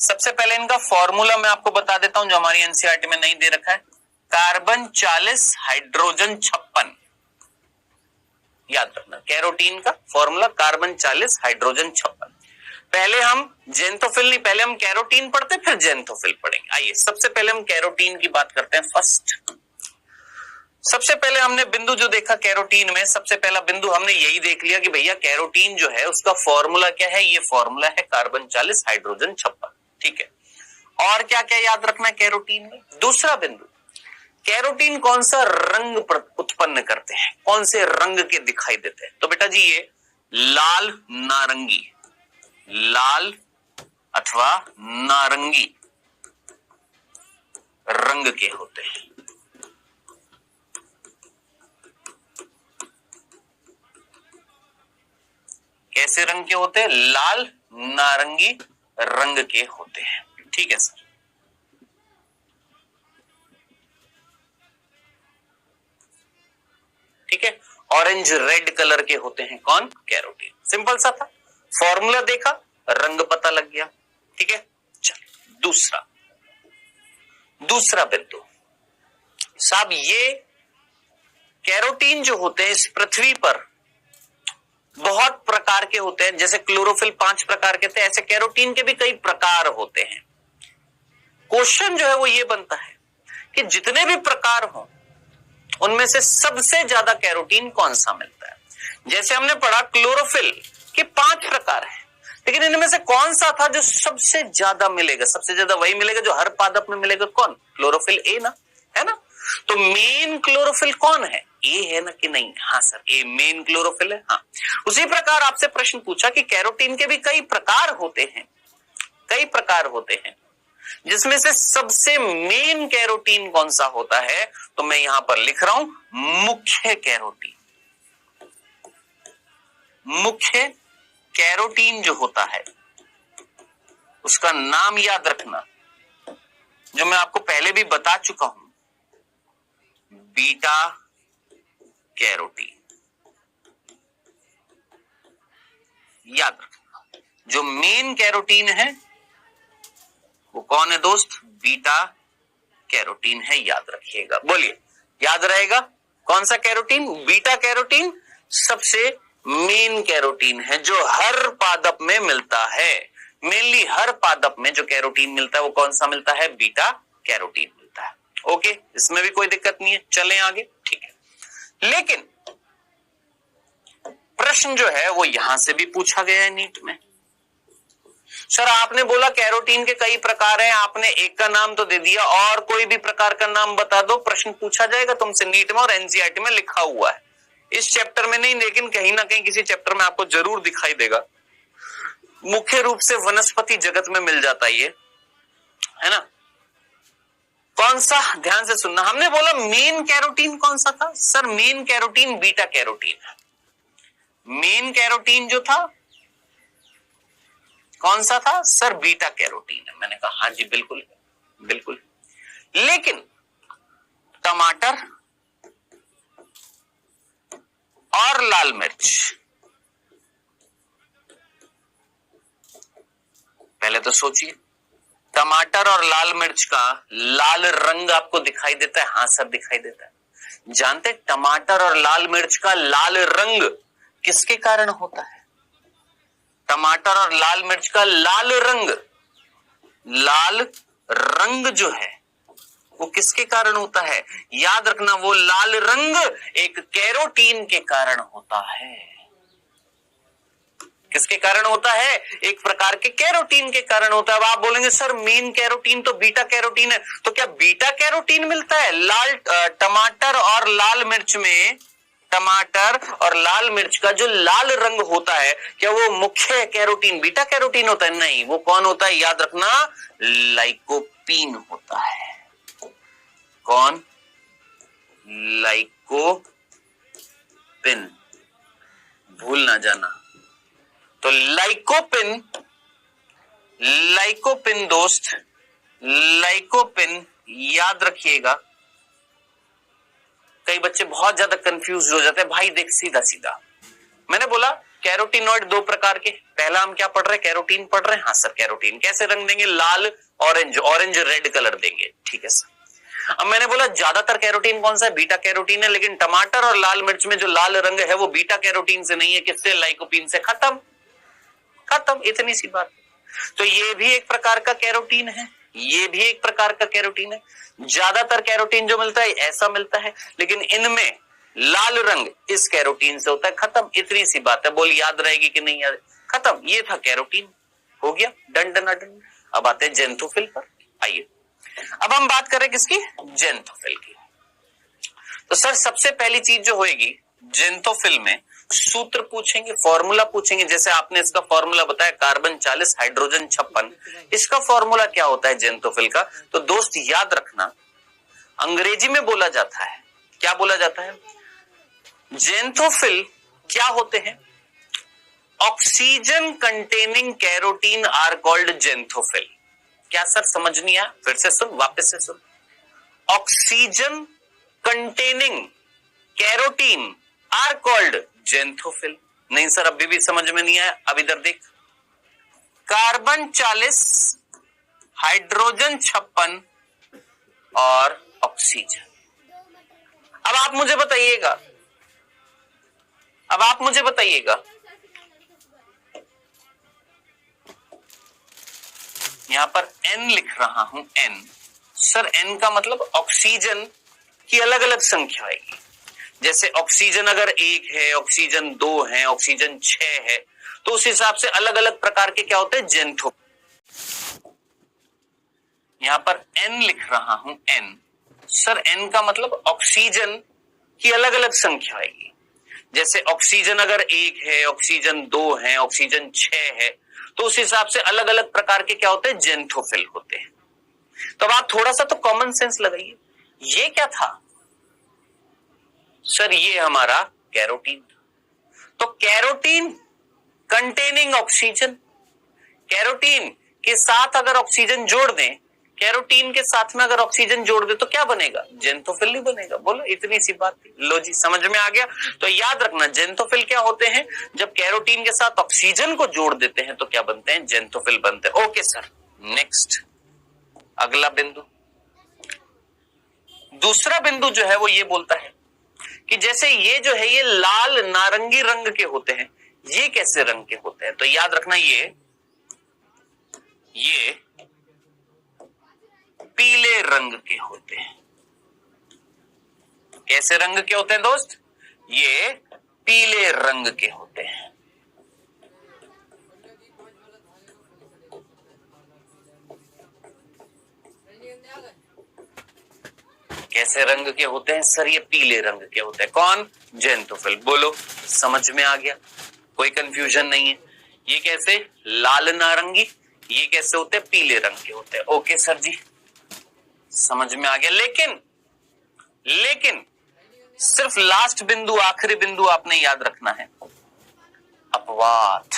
सबसे पहले इनका फॉर्मूला मैं आपको बता देता हूं जो हमारी एनसीईआरटी में नहीं दे रखा है, कार्बन 40 हाइड्रोजन 56। याद रखना कैरोटीन का फॉर्मूला कार्बन 40 हाइड्रोजन 56। पहले हम जेंथोफिल नहीं, पहले हम कैरोटीन पढ़ते फिर जेंथोफिल पढ़ेंगे। आइए सबसे पहले हम कैरोटीन की बात करते हैं। फर्स्ट सबसे पहले हमने बिंदु जो देखा कैरोटीन में, सबसे पहला बिंदु हमने यही देख लिया कि भैया कैरोटीन जो है उसका फॉर्मूला क्या है, ये फॉर्मूला है कार्बन 40 हाइड्रोजन 56। ठीक है, और क्या क्या याद रखना है कैरोटीन में। दूसरा बिंदु, कैरोटीन कौन सा रंग उत्पन्न करते हैं, कौन से रंग के दिखाई देते हैं, तो बेटा जी ये लाल नारंगी, लाल अथवा नारंगी रंग के होते हैं। कैसे रंग के होते हैं, लाल नारंगी रंग के होते हैं। ठीक है सर, ठीक है, ऑरेंज रेड कलर के होते हैं कौन, कैरोटीन। सिंपल सा था, फॉर्मूला देखा, रंग पता लग गया। ठीक है, चलिए दूसरा बिंदु, साहब ये कैरोटीन जो होते हैं इस पृथ्वी पर बहुत प्रकार के होते हैं। जैसे क्लोरोफिल 5 प्रकार के थे, ऐसे कैरोटीन के भी कई प्रकार होते हैं। क्वेश्चन जो है वो ये बनता है कि जितने भी प्रकार हो उनमें से सबसे ज्यादा कैरोटीन कौन सा मिलता है। जैसे हमने पढ़ा क्लोरोफिल के 5 प्रकार है, लेकिन इनमें से कौन सा था जो सबसे ज्यादा मिलेगा? सबसे ज्यादा वही मिलेगा जो हर पादप में मिलेगा। कौन? क्लोरोफिल ए ना, है ना। तो मेन क्लोरोफिल कौन है? ए है ना कि नहीं? हाँ सर, ए मेन क्लोरोफिल है। हाँ, उसी प्रकार आपसे प्रश्न पूछा कि कैरोटीन के भी कई प्रकार होते हैं, कई प्रकार होते हैं, जिसमें से सबसे मेन कैरोटीन कौन सा होता है? तो मैं यहां पर लिख रहा हूं मुख्य कैरोटीन। मुख्य कैरोटीन जो होता है उसका नाम याद रखना, जो मैं आपको पहले भी बता चुका हूं, बीटा कैरोटीन। याद रखना जो मेन कैरोटीन है वो कौन है दोस्त? बीटा कैरोटीन है, याद रखिएगा। बोलिए, याद रहेगा कौन सा कैरोटीन? बीटा कैरोटीन सबसे मेन कैरोटीन है जो हर पादप में मिलता है। मेनली हर पादप में जो कैरोटीन मिलता है वो कौन सा मिलता है? बीटा कैरोटीन मिलता है। ओके, इसमें भी कोई दिक्कत नहीं है, चलें आगे, ठीक है। लेकिन प्रश्न जो है वो यहां से भी पूछा गया है नीट में। सर आपने बोला कैरोटीन के कई प्रकार हैं, आपने एक का नाम तो दे दिया, और कोई भी प्रकार का नाम बता दो, प्रश्न पूछा जाएगा तुमसे नीट में, और एनसीईआरटी में लिखा हुआ है। इस चैप्टर में नहीं, लेकिन कहीं ना कहीं किसी चैप्टर में आपको जरूर दिखाई देगा। मुख्य रूप से वनस्पति जगत में मिल जाता है ना। कौन सा? ध्यान से सुनना। हमने बोला मेन कैरोटीन कौन सा था? Sir main carotene beta carotene है। मेन कैरोटीन जो था कौन सा था? सर बीटा कैरोटीन है। मैंने कहा हाँ जी बिल्कुल बिल्कुल। लेकिन टमाटर और लाल मिर्च, पहले तो सोचिए, टमाटर और लाल मिर्च का लाल रंग आपको दिखाई देता है? हाँ सर दिखाई देता है। जानते टमाटर और लाल मिर्च का लाल रंग किसके कारण होता है? टमाटर और लाल मिर्च का लाल रंग जो है वो किसके कारण होता है? याद रखना, वो लाल रंग एक कैरोटीन के कारण होता है। किसके कारण होता है? एक प्रकार के कैरोटीन के कारण होता है। अब आप बोलेंगे सर मेन कैरोटीन तो बीटा कैरोटीन है, तो क्या बीटा कैरोटीन मिलता है लाल टमाटर और लाल मिर्च में? टमाटर और लाल मिर्च का जो लाल रंग होता है, क्या वो मुख्य कैरोटीन बीटा कैरोटीन होता है? नहीं, वो कौन होता है? याद रखना, लाइकोपीन होता है। कौन? लाइकोपिन, भूल ना जाना। तो लाइकोपिन दोस्त, लाइकोपिन याद रखिएगा। कई बच्चे बहुत ज्यादा कंफ्यूज हो जाते हैं। भाई देख, सीधा सीधा मैंने बोला कैरोटीनॉइड 2 प्रकार के। पहला हम क्या पढ़ रहे हैं? कैरोटीन पढ़ रहे हैं। हाँ सर कैरोटीन कैसे रंग देंगे? लाल ऑरेंज रेड कलर देंगे, ठीक है सर। अब मैंने बोला ज्यादातर कैरोटीन कौन सा है? बीटा कैरोटीन है, लेकिन टमाटर और लाल मिर्च में जो लाल रंग है वो बीटा कैरोटीन से नहीं है। किससे? लाइकोपीन से। खत्म, इतनी सी बात। तो ये भी एक प्रकार का कैरोटीन है, ये भी एक प्रकार का कैरोटीन है। ज्यादातर कैरोटीन जो मिलता है ऐसा मिलता है, लेकिन इनमें लाल रंग इस कैरोटीन से होता है। खत्म, इतनी सी बात है। बोल याद रहेगी कि नहीं याद? खत्म, ये था कैरोटीन, हो गया, डन डन डन। अब आते हैं जेंथोफिल पर। आइए अब हम बात करें किसकी? जेंथोफिल की। तो सर सबसे पहली चीज जो होगी जेंथोफिल में, सूत्र पूछेंगे, फॉर्मूला पूछेंगे। जैसे आपने इसका फॉर्मूला बताया कार्बन 40 हाइड्रोजन 56, इसका फॉर्मूला क्या होता है जेंथोफिल का? तो दोस्त याद रखना, अंग्रेजी में बोला जाता है, क्या बोला जाता है? जेंथोफिल क्या होते हैं? Oxygen containing carotene are called xanthophyll. क्या सर समझ नहीं आया? फिर से सुन, वापस से सुन। Oxygen containing carotene are called xanthophyll. नहीं सर अभी भी समझ में नहीं आया। अब इधर देख, कार्बन 40 हाइड्रोजन 56 और ऑक्सीजन, अब आप मुझे बताइएगा, यहां पर N लिख रहा हूं, N। सर N का मतलब ऑक्सीजन की अलग अलग संख्या आएगी। जैसे ऑक्सीजन अगर 1 है, ऑक्सीजन 2 है, ऑक्सीजन 6 है, तो उस हिसाब से अलग अलग प्रकार के क्या होते हैं, जेंथोफिल। यहां पर N लिख रहा हूं, N। सर N का मतलब ऑक्सीजन की अलग अलग संख्या आएगी। जैसे ऑक्सीजन अगर 1 है, ऑक्सीजन 2 है, ऑक्सीजन 6 है, तो उस हिसाब से अलग अलग प्रकार के क्या होते हैं, जेंथोफिल होते हैं। तो अब आप थोड़ा सा तो कॉमन सेंस लगाइए, ये क्या था सर, ये हमारा कैरोटीन। तो कैरोटीन कंटेनिंग ऑक्सीजन, कैरोटीन के साथ अगर ऑक्सीजन जोड़ दें, कैरोटीन के साथ में अगर ऑक्सीजन जोड़ दे तो क्या बनेगा, जेंथोफिल नहीं बनेगा। बोलो, इतनी सी बात थी। लो जी, समझ में आ गया। तो याद रखना, जेंथोफिल क्या होते हैं, जब कैरोटीन के साथ ऑक्सीजन को जोड़ देते हैं तो क्या बनते हैं, जेंथोफिल बनते हैं। ओके सर, नेक्स्ट अगला बिंदु। दूसरा बिंदु जो है वो ये बोलता है कि जैसे ये जो है ये लाल नारंगी रंग के होते हैं, ये कैसे रंग के होते हैं। तो याद रखना, ये पीले रंग के होते हैं। कैसे रंग के होते हैं दोस्त, ये पीले रंग के होते हैं। कैसे रंग के होते हैं सर, ये पीले रंग के होते हैं। कौन, जेंथोफिल। बोलो, समझ में आ गया, कोई कंफ्यूजन नहीं है। ये कैसे लाल नारंगी, ये कैसे होते हैं, पीले रंग के होते हैं। ओके सर जी, समझ में आ गया। लेकिन सिर्फ लास्ट बिंदु, आखिरी बिंदु आपने याद रखना है, अपवाद।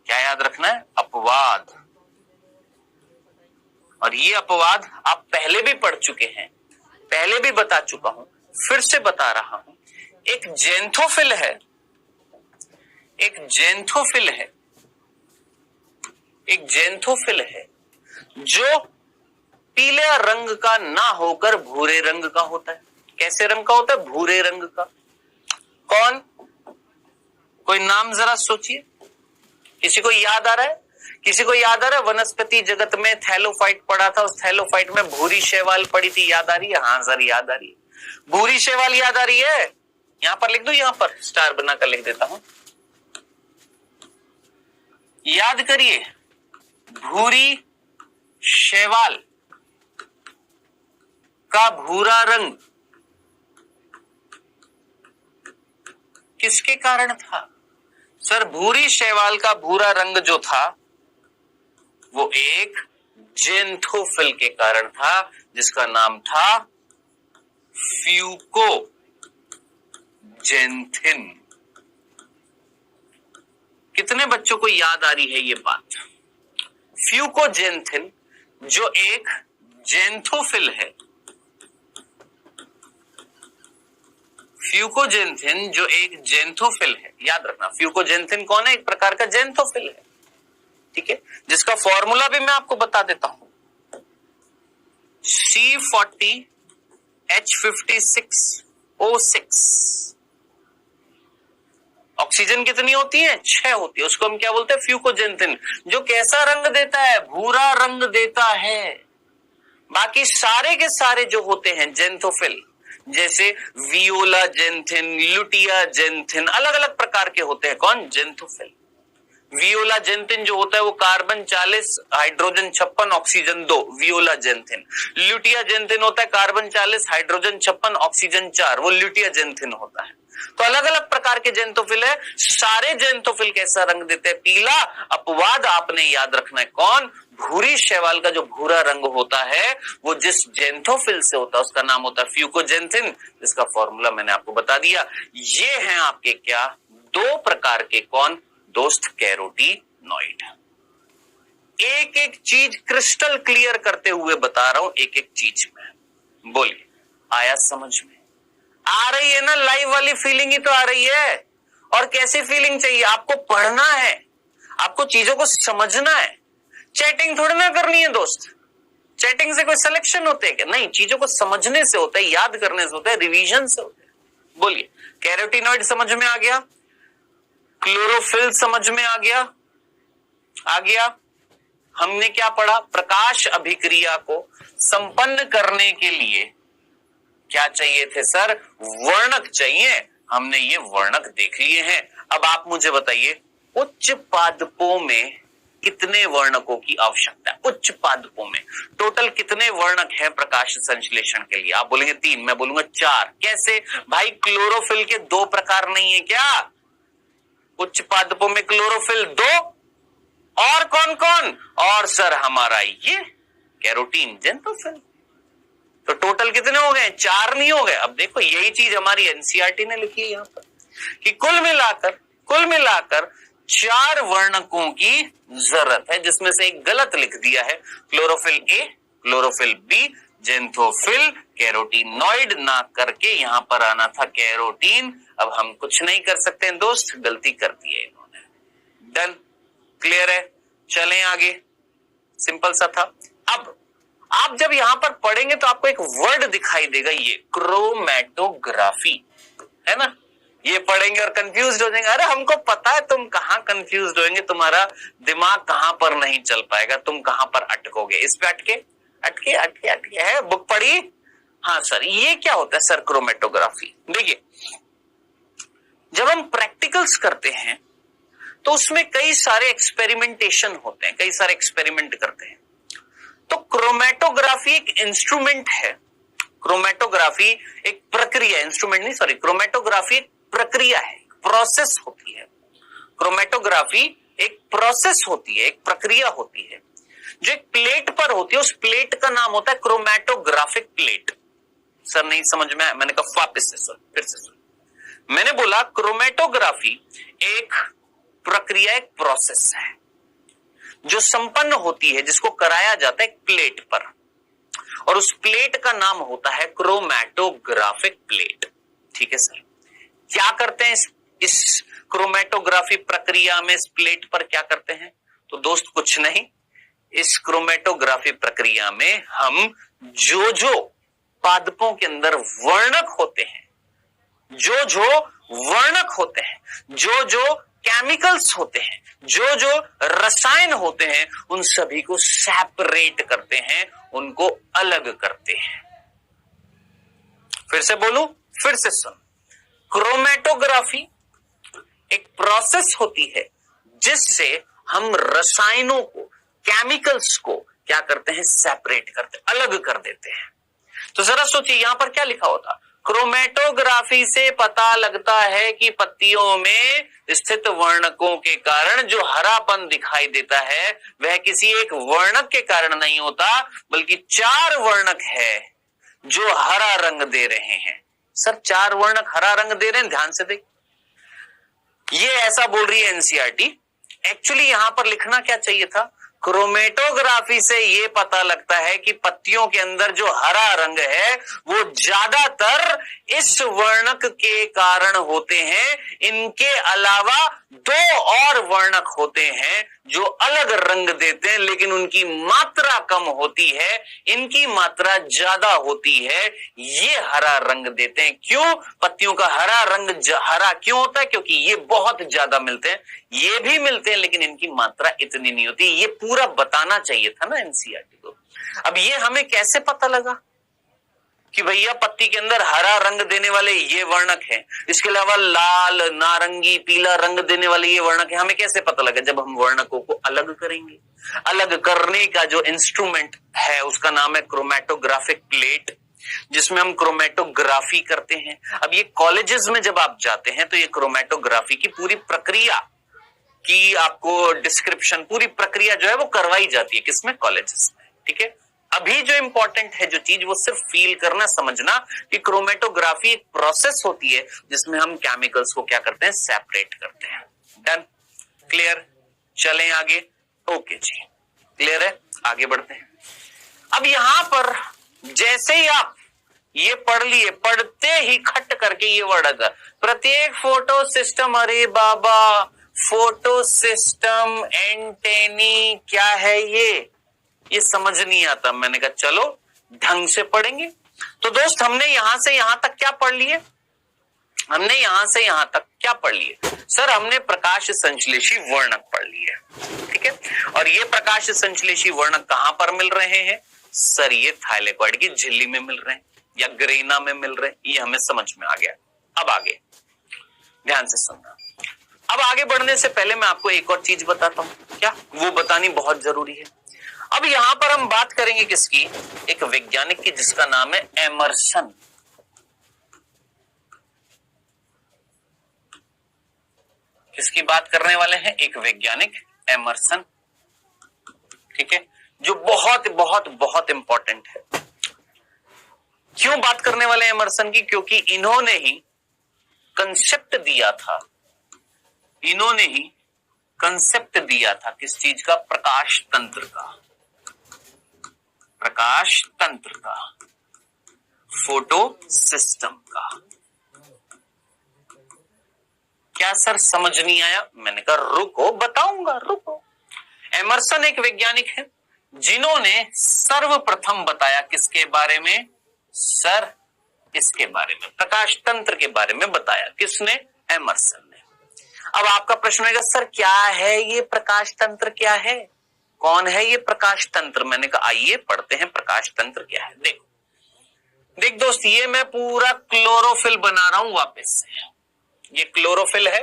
क्या याद रखना है, अपवाद। और ये अपवाद आप पहले भी पढ़ चुके हैं, पहले भी बता चुका हूं, फिर से बता रहा हूं। एक जेंथोफिल है, एक जेंथोफिल है जो पीले रंग का ना होकर भूरे रंग का होता है। कैसे रंग का होता है, भूरे रंग का। कौन, कोई नाम जरा सोचिए, किसी को याद आ रहा है, वनस्पति जगत में थैलोफाइट पढ़ा था, उस थैलोफाइट में भूरी शैवाल पड़ी थी, याद आ रही है। हाँ सर, याद आ रही है, भूरी शैवाल याद आ रही है। यहां पर लिख दो, यहां पर स्टार बनाकर लिख देता हूं, याद करिए, भूरी शैवाल का भूरा रंग किसके कारण था सर, भूरी शैवाल का भूरा रंग जो था वो एक जेंथोफिल के कारण था, जिसका नाम था फ्यूकोजेंथिन। कितने बच्चों को याद आ रही है ये बात, फ्यूकोजेंथिन जो एक जेंथोफिल है, फ्यूकोजेंथिन जो एक जेंथोफिल है। याद रखना, फ्यूकोजेंथिन कौन है, एक प्रकार का जेंथोफिल है, ठीक है, जिसका फॉर्मूला भी मैं आपको बता देता हूं, C40H56O6। ऑक्सीजन कितनी होती है, 6 होती है, उसको हम क्या बोलते हैं, फ्यूकोजेंथिन, जो कैसा रंग देता है, भूरा रंग देता है। बाकी सारे के सारे जो होते हैं जेंथोफिल, जैसे वियोला जेंथिन, लुटिया जेंथिन, अलग अलग प्रकार के होते हैं। कौन, जेंथोफिल। वियोला जेंथिन जो होता है वो carbon 40, hydrogen 56, oxygen 2, Viola xanthine. Lutea xanthine होता है कार्बन 40, हाइड्रोजन 56, ऑक्सीजन 4, वो ल्यूटिया जेंथिन होता है। तो अलग अलग प्रकार के जेंथोफिल है, सारे जेंथोफिल कैसा रंग देते हैं, पीला। अपवाद आपने याद रखना है, कौन, भूरी शैवाल का जो भूरा रंग होता है वो जिस जेंथोफिल से होता है उसका नाम होता है फ्यूकोजेंथिन, जिसका फॉर्मूला मैंने आपको बता दिया। ये हैं आपके क्या, 2 प्रकार के, कौन दोस्त, कैरोटीनॉइड। एक एक चीज क्रिस्टल क्लियर करते हुए बता रहा हूं, एक एक चीज में। बोलिए, आया समझ में, आ रही है ना, लाइव वाली फीलिंग ही तो आ रही है। और कैसी फीलिंग चाहिए, आपको पढ़ना है, आपको चीजों को समझना है, चैटिंग थोड़ी ना करनी है दोस्त, चैटिंग से कोई सिलेक्शन होते हैं क्या? नहीं, चीजों को समझने से होता है, याद करने से होता है, रिवीजन से होता है। बोलिए, कैरोटीनॉइड समझ में आ गया, क्लोरोफिल समझ में आ गया, आ गया। हमने क्या पढ़ा? प्रकाश अभिक्रिया को संपन्न करने के लिए क्या चाहिए थे सर? वर्णक चाहिए। हमने ये वर्णक देख लिए हैं। अब आप मुझे बताइए, उच्च पादपों में कितने वर्णकों की आवश्यकता है? उच्च पादपों में टोटल कितने वर्णक हैं प्रकाश संश्लेषण के लिए? आप बोलेंगे 3, मैं बोलूंगा 4। कैसे भाई? क्लोरोफिल के 2 प्रकार नहीं है क्या? उच्च पादपों में क्लोरोफिल 2, और कौन कौन? और सर हमारा ये कैरोटीन, जेंथोफिल। तो टोटल कितने हो गए? 4 नहीं हो गए? अब देखो, यही चीज हमारी एनसीईआरटी ने लिखी है यहां पर कि कुल मिलाकर 4 वर्णकों की जरूरत है, जिसमें से एक गलत लिख दिया है, chlorophyll A, chlorophyll B, xanthophyll, carotenoid ना करके यहां पर आना था कैरोटीन। अब हम कुछ नहीं कर सकते हैं दोस्त, गलती कर दी है इन्होंने। डन, क्लियर है? चलें आगे, सिंपल सा था। अब आप जब यहां पर पढ़ेंगे तो आपको एक वर्ड दिखाई देगा, ये क्रोमैटोग्राफी, है ना? ये पढ़ेंगे और कंफ्यूज हो जाएंगे। अरे हमको पता है तुम कहां कंफ्यूज होंगे, तुम्हारा दिमाग कहां पर नहीं चल पाएगा, तुम कहां पर अटकोगे। इस पे अटके है। बुक पढ़ी? हाँ सर, ये क्या होता है सर क्रोमैटोग्राफी? देखिए, जब हम प्रैक्टिकल्स करते हैं तो उसमें कई सारे एक्सपेरिमेंटेशन होते हैं, कई सारे एक्सपेरिमेंट करते हैं। तो क्रोमैटोग्राफी एक इंस्ट्रूमेंट है, क्रोमैटोग्राफी एक प्रक्रिया, इंस्ट्रूमेंट नहीं, सॉरी, क्रोमैटोग्राफी एक प्रक्रिया है, प्रोसेस होती है। क्रोमैटोग्राफी एक प्रोसेस होती है, एक प्रक्रिया होती है, जो एक प्लेट पर होती है। उस प्लेट का नाम होता है क्रोमैटोग्राफिक प्लेट। सर नहीं समझ में आया? मैंने कहा वापस से सुन, फिर से सुन। मैंने बोला क्रोमैटोग्राफी एक प्रक्रिया, एक प्रोसेस है जो संपन्न होती है, जिसको कराया जाता है एक प्लेट पर, और उस प्लेट का नाम होता है क्रोमैटोग्राफिक प्लेट। ठीक है सर, क्या करते हैं इस क्रोमैटोग्राफी प्रक्रिया में? इस प्लेट पर क्या करते हैं? तो दोस्त कुछ नहीं, इस क्रोमैटोग्राफी प्रक्रिया में हम जो पादपों के अंदर वर्णक होते हैं, जो वर्णक होते हैं, जो केमिकल्स होते हैं, जो रसायन होते हैं, उन सभी को सेपरेट करते हैं, उनको अलग करते हैं। फिर से बोलूं, फिर से सुन। क्रोमैटोग्राफी एक प्रोसेस होती है जिससे हम रसायनों को, केमिकल्स को क्या करते हैं? सेपरेट करते, अलग कर देते हैं। तो जरा सोचिए, यहां पर क्या लिखा होता? क्रोमैटोग्राफी से पता लगता है कि पत्तियों में स्थित वर्णकों के कारण जो हरापन दिखाई देता है वह किसी एक वर्णक के कारण नहीं होता, बल्कि 4 वर्णक है जो हरा रंग दे रहे हैं। सर 4 वर्णक हरा रंग दे रहे हैं, ध्यान से देख, ये ऐसा बोल रही है एनसीईआरटी। एक्चुअली यहां पर लिखना क्या चाहिए था? क्रोमैटोग्राफी से यह पता लगता है कि पत्तियों के अंदर जो हरा रंग है वो ज्यादातर इस वर्णक के कारण होते हैं। इनके अलावा 2 और वर्णक होते हैं जो अलग रंग देते हैं, लेकिन उनकी मात्रा कम होती है, इनकी मात्रा ज्यादा होती है, ये हरा रंग देते हैं। क्यों? पत्तियों का हरा रंग हरा क्यों होता है? क्योंकि ये बहुत ज्यादा मिलते हैं, ये भी मिलते हैं, लेकिन इनकी मात्रा इतनी नहीं होती। ये पूरा बताना चाहिए था ना एनसीईआरटी को। अब ये हमें कैसे पता लगा कि भैया पत्ती के अंदर हरा रंग देने वाले ये वर्णक हैं, इसके अलावा लाल, नारंगी, पीला रंग देने वाले ये वर्णक हैं? हमें कैसे पता लगा? जब हम वर्णकों को अलग करेंगे। अलग करने का जो इंस्ट्रूमेंट है उसका नाम है क्रोमैटोग्राफिक प्लेट, जिसमें हम क्रोमैटोग्राफी करते हैं। अब ये कॉलेजेस में जब आप जाते हैं तो ये क्रोमैटोग्राफी की पूरी प्रक्रिया की आपको डिस्क्रिप्शन, पूरी प्रक्रिया जो है वो करवाई जाती है। किसमें? कॉलेजेस में। ठीक है, अभी जो इंपॉर्टेंट है जो चीज, वो सिर्फ फील करना, समझना कि क्रोमैटोग्राफी एक प्रोसेस होती है जिसमें हम केमिकल्स को क्या करते हैं? सेपरेट करते हैं। Done, clear? चलें आगे। ओके जी, क्लियर है? आगे बढ़ते हैं। अब यहां पर जैसे ही आप ये पढ़ लिए, पढ़ते ही खट करके ये वर्ड आता, प्रत्येक फोटो सिस्टम, अरे बाबा फोटो सिस्टम एंटेनी क्या है ये? ये समझ नहीं आता। मैंने कहा चलो ढंग से पढ़ेंगे। तो दोस्त हमने यहां से यहां तक क्या पढ़ लिए? हमने यहां से यहां तक क्या पढ़ लिए? सर हमने प्रकाश संश्लेषी वर्णक पढ़ लिए, ठीक है। और ये प्रकाश संश्लेषी वर्णक कहां पर मिल रहे हैं? सर ये थाइलेकॉइड की झिल्ली में मिल रहे हैं या ग्रेना में मिल रहे हैं, ये हमें समझ में आ गया। अब आगे ध्यान से सुनना। अब आगे बढ़ने से पहले मैं आपको एक और चीज बताता हूं, क्या वो बतानी बहुत जरूरी है। अब यहां पर हम बात करेंगे किसकी? एक वैज्ञानिक की जिसका नाम है एमर्सन। किसकी बात करने वाले हैं? एक वैज्ञानिक एमर्सन, ठीक है, जो बहुत बहुत बहुत इंपॉर्टेंट है। क्यों बात करने वाले हैं एमर्सन की? क्योंकि इन्होंने ही कंसेप्ट दिया था, इन्होंने ही कंसेप्ट दिया था किस चीज का? प्रकाश तंत्र का, प्रकाश तंत्र का, फोटो सिस्टम का। क्या सर समझ नहीं आया? मैंने कहा रुको बताऊंगा, रुको। एमर्सन एक वैज्ञानिक है जिन्होंने सर्वप्रथम बताया किसके बारे में? सर इसके बारे में, प्रकाश तंत्र के बारे में बताया। किसने? एमर्सन ने। अब आपका प्रश्न होगा सर क्या है ये प्रकाश तंत्र, क्या है, कौन है ये प्रकाश तंत्र? मैंने कहा आइए पढ़ते हैं प्रकाश तंत्र क्या है। देखो देख दोस्त, ये मैं पूरा क्लोरोफिल बना रहा हूं वापस से। ये क्लोरोफिल है,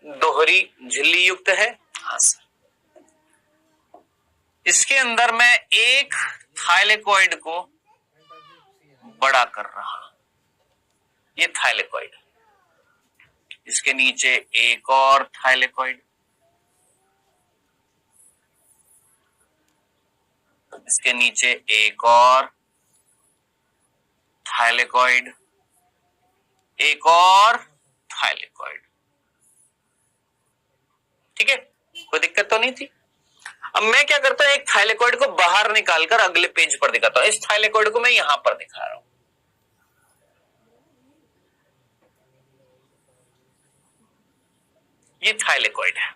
दोहरी झिल्ली युक्त है। हाँ सर, इसके अंदर मैं एक थाइलेकॉइड को बड़ा कर रहा हूं, ये थाइलेकॉइड। इसके नीचे एक और थाइलेकॉइड, इसके नीचे एक और थाइलेकॉइड, एक और थाइलेकॉइड, ठीक है, कोई दिक्कत तो नहीं थी। अब मैं क्या करता हूं, एक थाइलेकॉइड को बाहर निकालकर अगले पेज पर दिखाता हूं। इस थाइलेकॉइड को मैं यहां पर दिखा रहा हूं, ये थाइलेकॉइड है।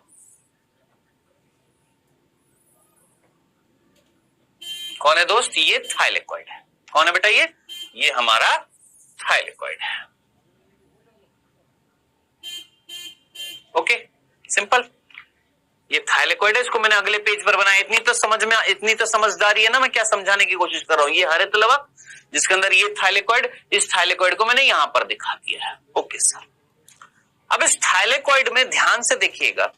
कौन है दोस्त? ये थाइलेकॉइड है। कौन है बेटा? ये हमारा थाइलेकॉइड है। ओके सिंपल, ये थाइलेकॉइड है, इसको मैंने अगले पेज पर बनाया। इतनी तो समझ में, इतनी तो समझदारी है ना मैं क्या समझाने की कोशिश कर रहा हूं। ये हरित लवक जिसके अंदर ये थाइलेकॉइड, इस थाइलेकॉइड को मैंने यहां पर दिखा दिया है। ओके सर, अब इस थाइलेकॉइड में ध्यान से देखिएगा।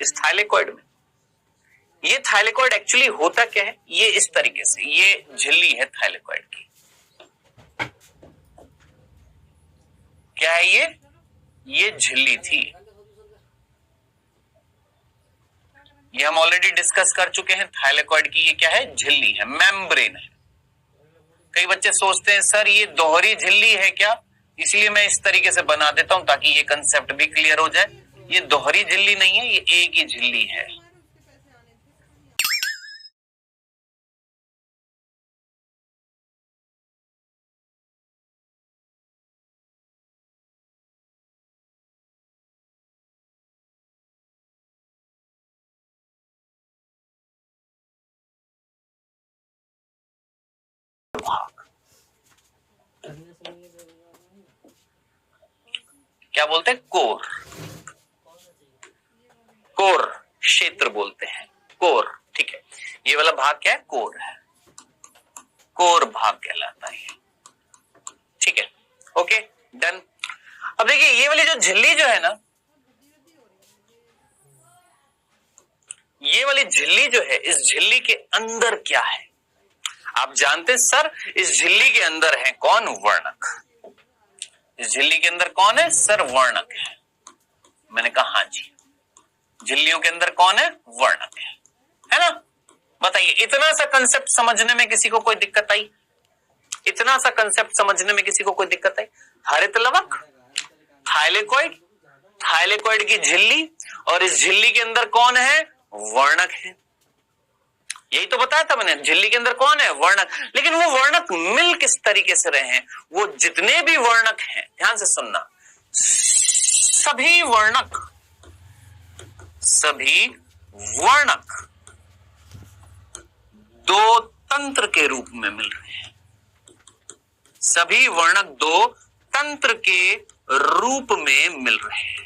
इस थाइलेकॉइड में, ये थाइलेकॉइड एक्चुअली होता क्या है? ये इस तरीके से, ये झिल्ली है थाइलेकॉइड की। क्या है ये झिल्ली थी। ये हम ऑलरेडी डिस्कस कर चुके हैं। थाइलेकॉइड की ये क्या है? झिल्ली है, मेम्ब्रेन है। कई बच्चे सोचते हैं सर ये दोहरी झिल्ली है क्या? इसलिए मैं इस तरीके से बना देता हूं ताकि ये कंसेप्ट भी क्लियर हो जाए। ये दोहरी झिल्ली नहीं है, ये एक ही झिल्ली है। क्या बोलते हैं? कोर, कोर क्षेत्र बोलते हैं, कोर, ठीक है। ये वाला भाग क्या है? कोर है, कोर भाग कहलाता है, ठीक है। Okay done. अब देखिए ये वाली जो झिल्ली जो है ना, ये वाली झिल्ली जो है, इस झिल्ली के अंदर क्या है? आप जानते हैं सर इस झिल्ली के अंदर है कौन? वर्णक। इस झिल्ली के अंदर कौन है? सर वर्णक है। मैंने कहा हाँ जी, झिल्लियों के अंदर कौन है? वर्णक है ना। बताइए इतना सा कंसेप्ट समझने में किसी को कोई दिक्कत आई? इतना सा कंसेप्ट समझने में किसी को कोई दिक्कत आई? हरित लवक, थाइलेकॉइड, थाइलेकॉइड की झिल्ली, और इस झिल्ली के अंदर कौन है? वर्णक है। यही तो बताया था मैंने, झिल्ली के अंदर कौन है? वर्णक। लेकिन वो वर्णक मिल किस तरीके से रहे हैं? वो जितने भी वर्णक हैं, ध्यान से सुनना, सभी वर्णक सभी वर्णक दो तंत्र के रूप में मिल रहे हैं। सभी वर्णक दो तंत्र के रूप में मिल रहे हैं।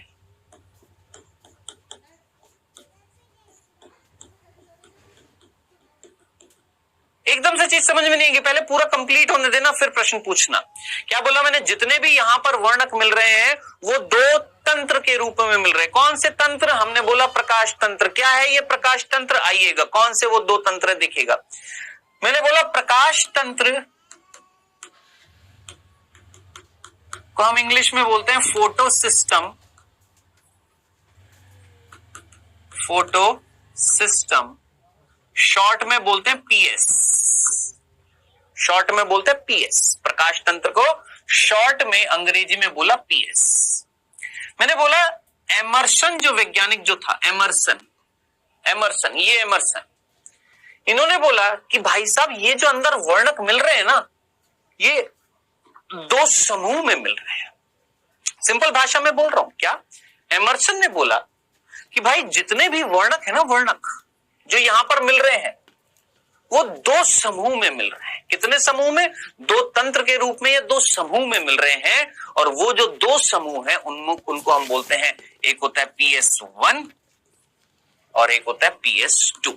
एकदम से चीज समझ में नहीं आएगी, पहले पूरा कंप्लीट होने देना फिर प्रश्न पूछना। क्या बोला मैंने? जितने भी यहां पर वर्णक मिल रहे हैं वो दो तंत्र के रूप में मिल रहे हैं। कौन से तंत्र? हमने बोला प्रकाश तंत्र। क्या है ये प्रकाश तंत्र? आइएगा, कौन से वो दो तंत्र दिखेगा। मैंने बोला प्रकाश तंत्र को हम इंग्लिश में बोलते हैं photo system. Photo system short में बोलते हैं पीएस। शॉर्ट में बोलते हैं पीएस। प्रकाश तंत्र को शॉर्ट में अंग्रेजी में बोला पीएस। मैंने बोला एमर्सन जो वैज्ञानिक जो था, एमर्सन, ये एमर्सन, इन्होंने बोला कि भाई साहब ये जो अंदर वर्णक मिल रहे हैं ना, ये दो समूह में मिल रहे हैं। सिंपल भाषा में बोल रहा हूं। क्या? एमर्सन ने बोला कि भाई जितने भी वर्णक है ना, वर्णक जो यहां पर मिल रहे हैं वो दो समूह में मिल रहे हैं। कितने समूह में? दो तंत्र के रूप में या दो समूह में मिल रहे हैं। और वो जो दो समूह हैं उनको हम बोलते हैं, एक होता है PS1 और एक होता है PS2।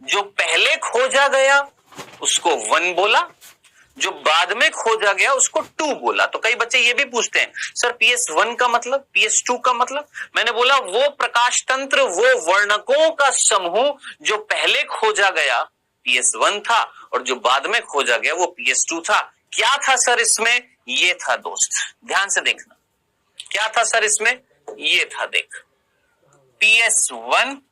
जो पहले खोजा गया उसको 1 बोला, जो बाद में खोजा गया उसको 2 बोला। तो कई बच्चे ये भी पूछते हैं, सर PS1 का मतलब, PS2 का मतलब? मैंने बोला वो प्रकाश तंत्र, वो वर्णकों का समूह जो पहले खोजा गया PS1 था और जो बाद में खोजा गया वो PS2 था। क्या था सर इसमें? ये था दोस्त, ध्यान से देखना। क्या था सर इसमें? ये था, देख, PS1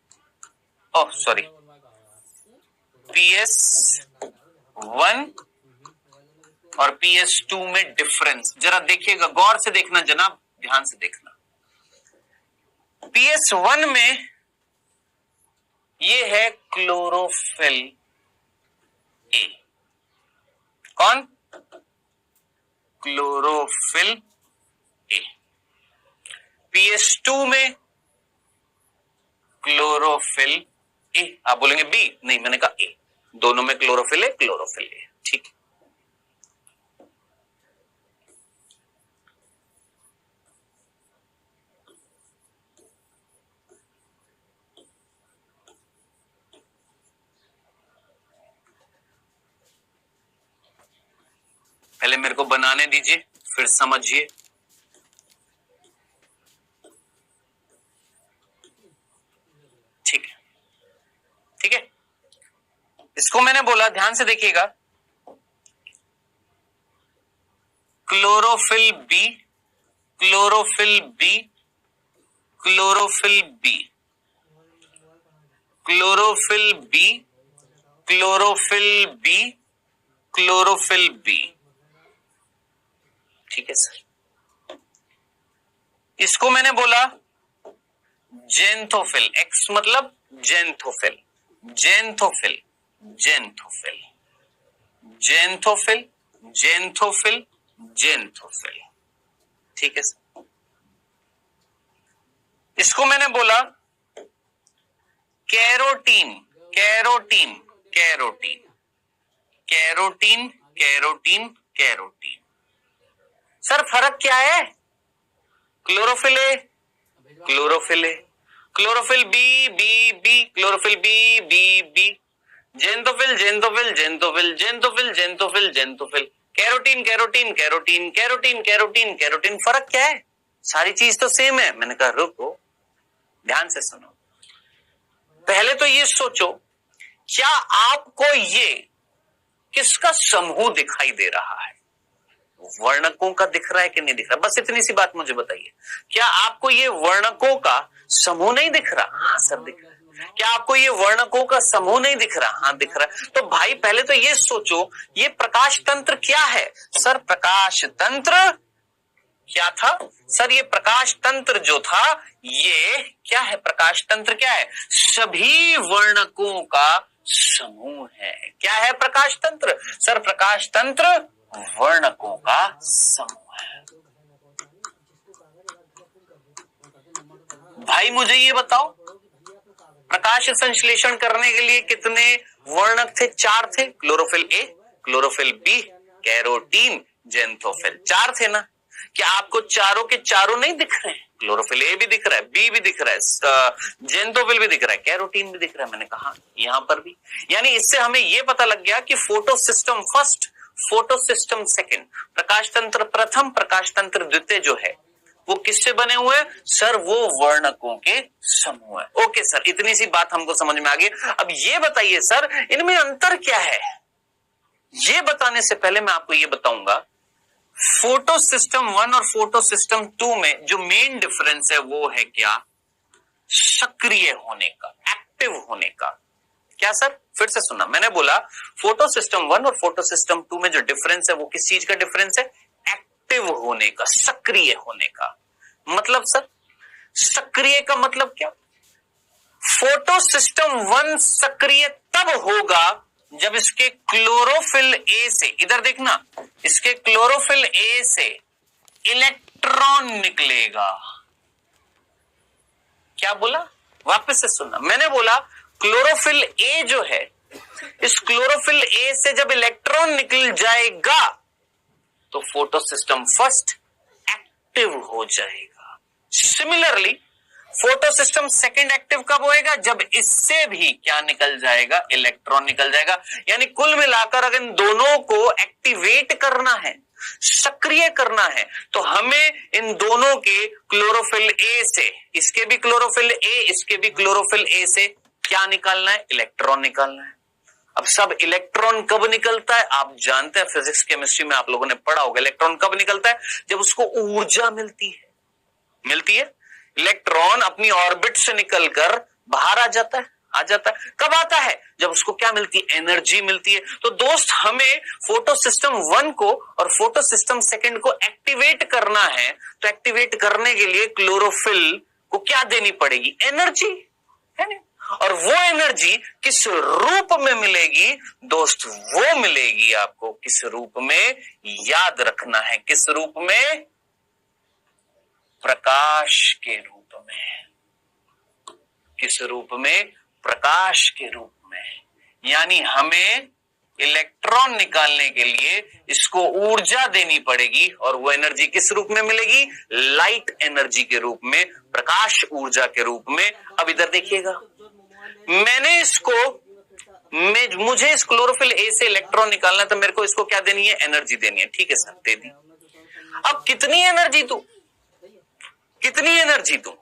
PS1 और PS2 में डिफरेंस जरा देखिएगा, गौर से देखना जनाब, ध्यान से देखना। PS1 में ये है क्लोरोफिल ए। कौन? Chlorophyll A. PS2 में क्लोरोफिल ए। आप बोलेंगे बी? नहीं, मैंने कहा ए। दोनों में क्लोरोफिल ए, क्लोरोफिल ए। ठीक है। पहले मेरे को बनाने दीजिए फिर समझिए। ठीक है, ठीक है। इसको मैंने बोला, ध्यान से देखिएगा, chlorophyll B, chlorophyll B, chlorophyll B, chlorophyll B, chlorophyll B, chlorophyll B. ठीक है सर। इसको मैंने बोला जेंथोफिल। एक्स मतलब xanthophyll, xanthophyll, xanthophyll, xanthophyll, xanthophyll, xanthophyll. ठीक है सर। इसको मैंने बोला carotene, carotene, carotene, carotene, carotene, carotene. Sir फर्क क्या है? Chlorophyll A, chlorophyll A, chlorophyll B, B, B, chlorophyll B, B, B, xanthophyll, xanthophyll, xanthophyll, xanthophyll, xanthophyll, xanthophyll, carotene, carotene, carotene, carotene, carotene, carotene. फर्क क्या है? सारी चीज तो same है। मैंने कहा रुको, ध्यान से सुनो। पहले तो ये सोचो, क्या आपको ये किसका समूह दिखाई दे रहा है? वर्णकों का दिख रहा है कि नहीं दिख रहा? बस इतनी सी बात मुझे बताइए। क्या आपको ये वर्णकों का समूह नहीं दिख रहा? हाँ सर दिख रहा है। क्या आपको ये वर्णकों का समूह नहीं दिख रहा? हाँ दिख रहा है। तो भाई पहले तो ये सोचो, ये प्रकाश तंत्र क्या है? सर प्रकाश तंत्र क्या था? सर ये प्रकाश तंत्र जो था, ये क्या है? प्रकाश तंत्र क्या है? सभी वर्णकों का समूह है। क्या है प्रकाश तंत्र? सर प्रकाश तंत्र वर्णकों का समूह है। भाई मुझे ये बताओ, प्रकाश संश्लेषण करने के लिए कितने वर्णक थे? 4 थे। Chlorophyll A, chlorophyll B, carotene, xanthophyll. 4 थे ना? क्या आपको चारों के चारों नहीं दिख रहे हैं? क्लोरोफिल ए भी दिख रहा है, बी भी दिख रहा है, जेंथोफिल भी दिख रहा है, कैरोटीन भी दिख रहा है। मैंने कहा यहां पर भी। यानी इससे हमें यह पता लग गया कि photosystem first, photosystem second, प्रकाश तंत्र प्रथम, प्रकाश तंत्र द्वितीय जो है वो किससे बने हुए हैं? सर वो वर्णकों के समूह है। ओके सर, इतनी सी बात हमको समझ में आ गई। अब ये बताइए सर, इनमें अंतर क्या है? ये बताने से पहले मैं आपको ये बताऊंगा, फोटो सिस्टम 1 और फोटो सिस्टम 2 में जो मेन डिफरेंस है वो है क्या? सक्रिय होने का, एक्टिव होने का। क्या सर? फिर से सुनना, मैंने बोला फोटो सिस्टम 1 और फोटो सिस्टम 2 में जो डिफरेंस है वो किस चीज का डिफरेंस है? एक्टिव होने का, सक्रिय होने का। मतलब सर सक्रिय का मतलब क्या? फोटो सिस्टम 1 सक्रिय तब होगा जब इसके क्लोरोफिल ए से, इधर देखना, इसके क्लोरोफिल ए से इलेक्ट्रॉन निकलेगा। क्या बोला? वापस से सुनना, मैंने बोला क्लोरोफिल ए जो है, इस क्लोरोफिल ए से जब इलेक्ट्रॉन निकल जाएगा तो फोटो सिस्टम फर्स्ट एक्टिव हो जाएगा। Similarly photo system second active कब होएगा? जब इससे भी क्या निकल जाएगा? इलेक्ट्रॉन निकल जाएगा। यानी कुल मिलाकर अगर इन दोनों को एक्टिवेट करना है, सक्रिय करना है, तो हमें इन दोनों के क्लोरोफिल ए से, इसके भी क्लोरोफिल ए, इसके भी क्लोरोफिल ए से क्या निकालना है? इलेक्ट्रॉन निकालना है। अब सब इलेक्ट्रॉन कब निकलता है? आप जानते हैं, फिजिक्स केमिस्ट्री में आप लोगों ने पढ़ा होगा, इलेक्ट्रॉन कब निकलता है? जब उसको ऊर्जा मिलती है। इलेक्ट्रॉन अपनी ऑर्बिट से निकलकर बाहर आ जाता है। कब आता है? जब उसको क्या मिलती है? एनर्जी मिलती है। तो दोस्त, हमें फोटो सिस्टम 1 को और फोटो सिस्टम सेकंड को एक्टिवेट करना है, तो एक्टिवेट करने के लिए क्लोरोफिल को क्या देनी पड़ेगी? एनर्जी, है ना? और वो एनर्जी किस रूप में मिलेगी दोस्त? वो मिलेगी आपको किस रूप में? याद रखना है, किस रूप में? प्रकाश के रूप में। किस रूप में? प्रकाश के रूप में। यानी हमें इलेक्ट्रॉन निकालने के लिए इसको ऊर्जा देनी पड़ेगी, और वो एनर्जी किस रूप में मिलेगी? लाइट एनर्जी के रूप में, प्रकाश ऊर्जा के रूप में। अब इधर देखिएगा, मैंने इसको, मुझे इस क्लोरोफिल ए से इलेक्ट्रॉन निकालना है, तो मेरे को इसको क्या देनी है? एनर्जी देनी है। ठीक है सर, दे दी। अब कितनी एनर्जी दूं? कितनी एनर्जी दूं?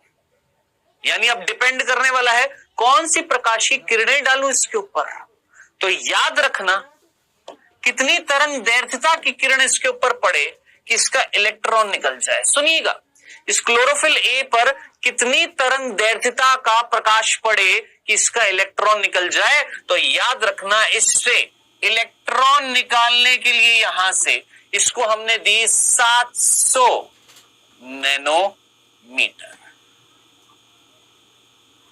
यानी अब डिपेंड करने वाला है कौन सी प्रकाशीय किरणें डालूं इसके ऊपर। तो याद रखना, कितनी तरंग दैर्घ्यता की किरण इसके ऊपर पड़े कि इसका इलेक्ट्रॉन निकल जाए। सुनिएगा, इस क्लोरोफिल ए पर कितनी तरंग दैर्घ्यता का प्रकाश पड़े कि इसका इलेक्ट्रॉन निकल जाए। तो याद रखना, इससे इलेक्ट्रॉन निकालने के लिए यहां से इसको हमने दी 700 नैनोमीटर।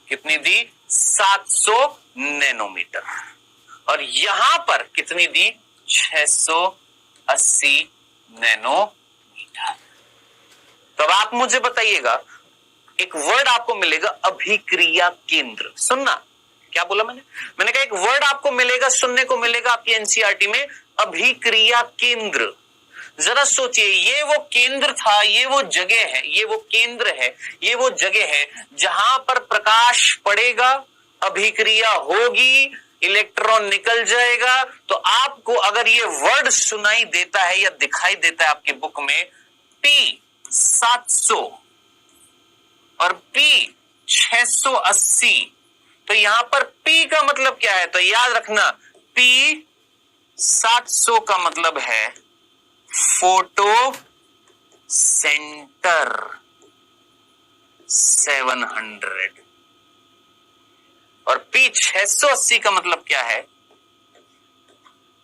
कितनी दी? 700 नैनोमीटर। और यहां पर कितनी दी? 680 नैनोमीटर। तब आप मुझे बताइएगा, एक वर्ड आपको मिलेगा, अभिक्रिया केंद्र। सुनना, क्या बोला मैंने कहा एक वर्ड आपको मिलेगा, सुनने को मिलेगा आपकी एनसीईआरटी में, अभिक्रिया केंद्र। जरा सोचिए, ये वो केंद्र था, ये वो जगह है, ये वो केंद्र है, ये वो जगह है जहां पर प्रकाश पड़ेगा, अभिक्रिया होगी, इलेक्ट्रॉन निकल जाएगा। तो आपको अगर ये वर्ड सुनाई देता है या दिखाई देता है आपकी बुक में, P700 और P680, तो यहां पर P का मतलब क्या है? तो याद रखना, P700 का मतलब है फोटो सेंटर 700, और P680 का मतलब क्या है?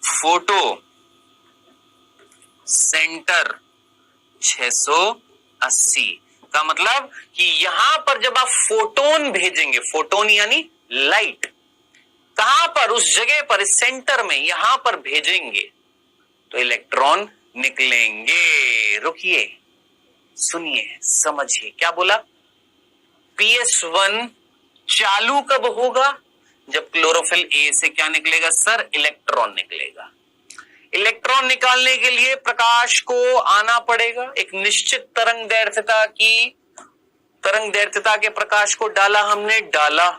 फोटो सेंटर 680 का मतलब कि यहां पर जब आप फोटोन भेजेंगे, फोटोन यानी लाइट, कहां पर? उस जगह पर, इस सेंटर में, यहां पर भेजेंगे तो इलेक्ट्रॉन निकलेंगे। रुकिए, सुनिए, समझिए, क्या बोला? PS1 चालू कब होगा? जब क्लोरोफिल ए से क्या निकलेगा सर? इलेक्ट्रॉन निकलेगा। इलेक्ट्रॉन निकालने के लिए प्रकाश को आना पड़ेगा, एक निश्चित तरंग दैर्घ्यता के प्रकाश को डाला हमने, डाला,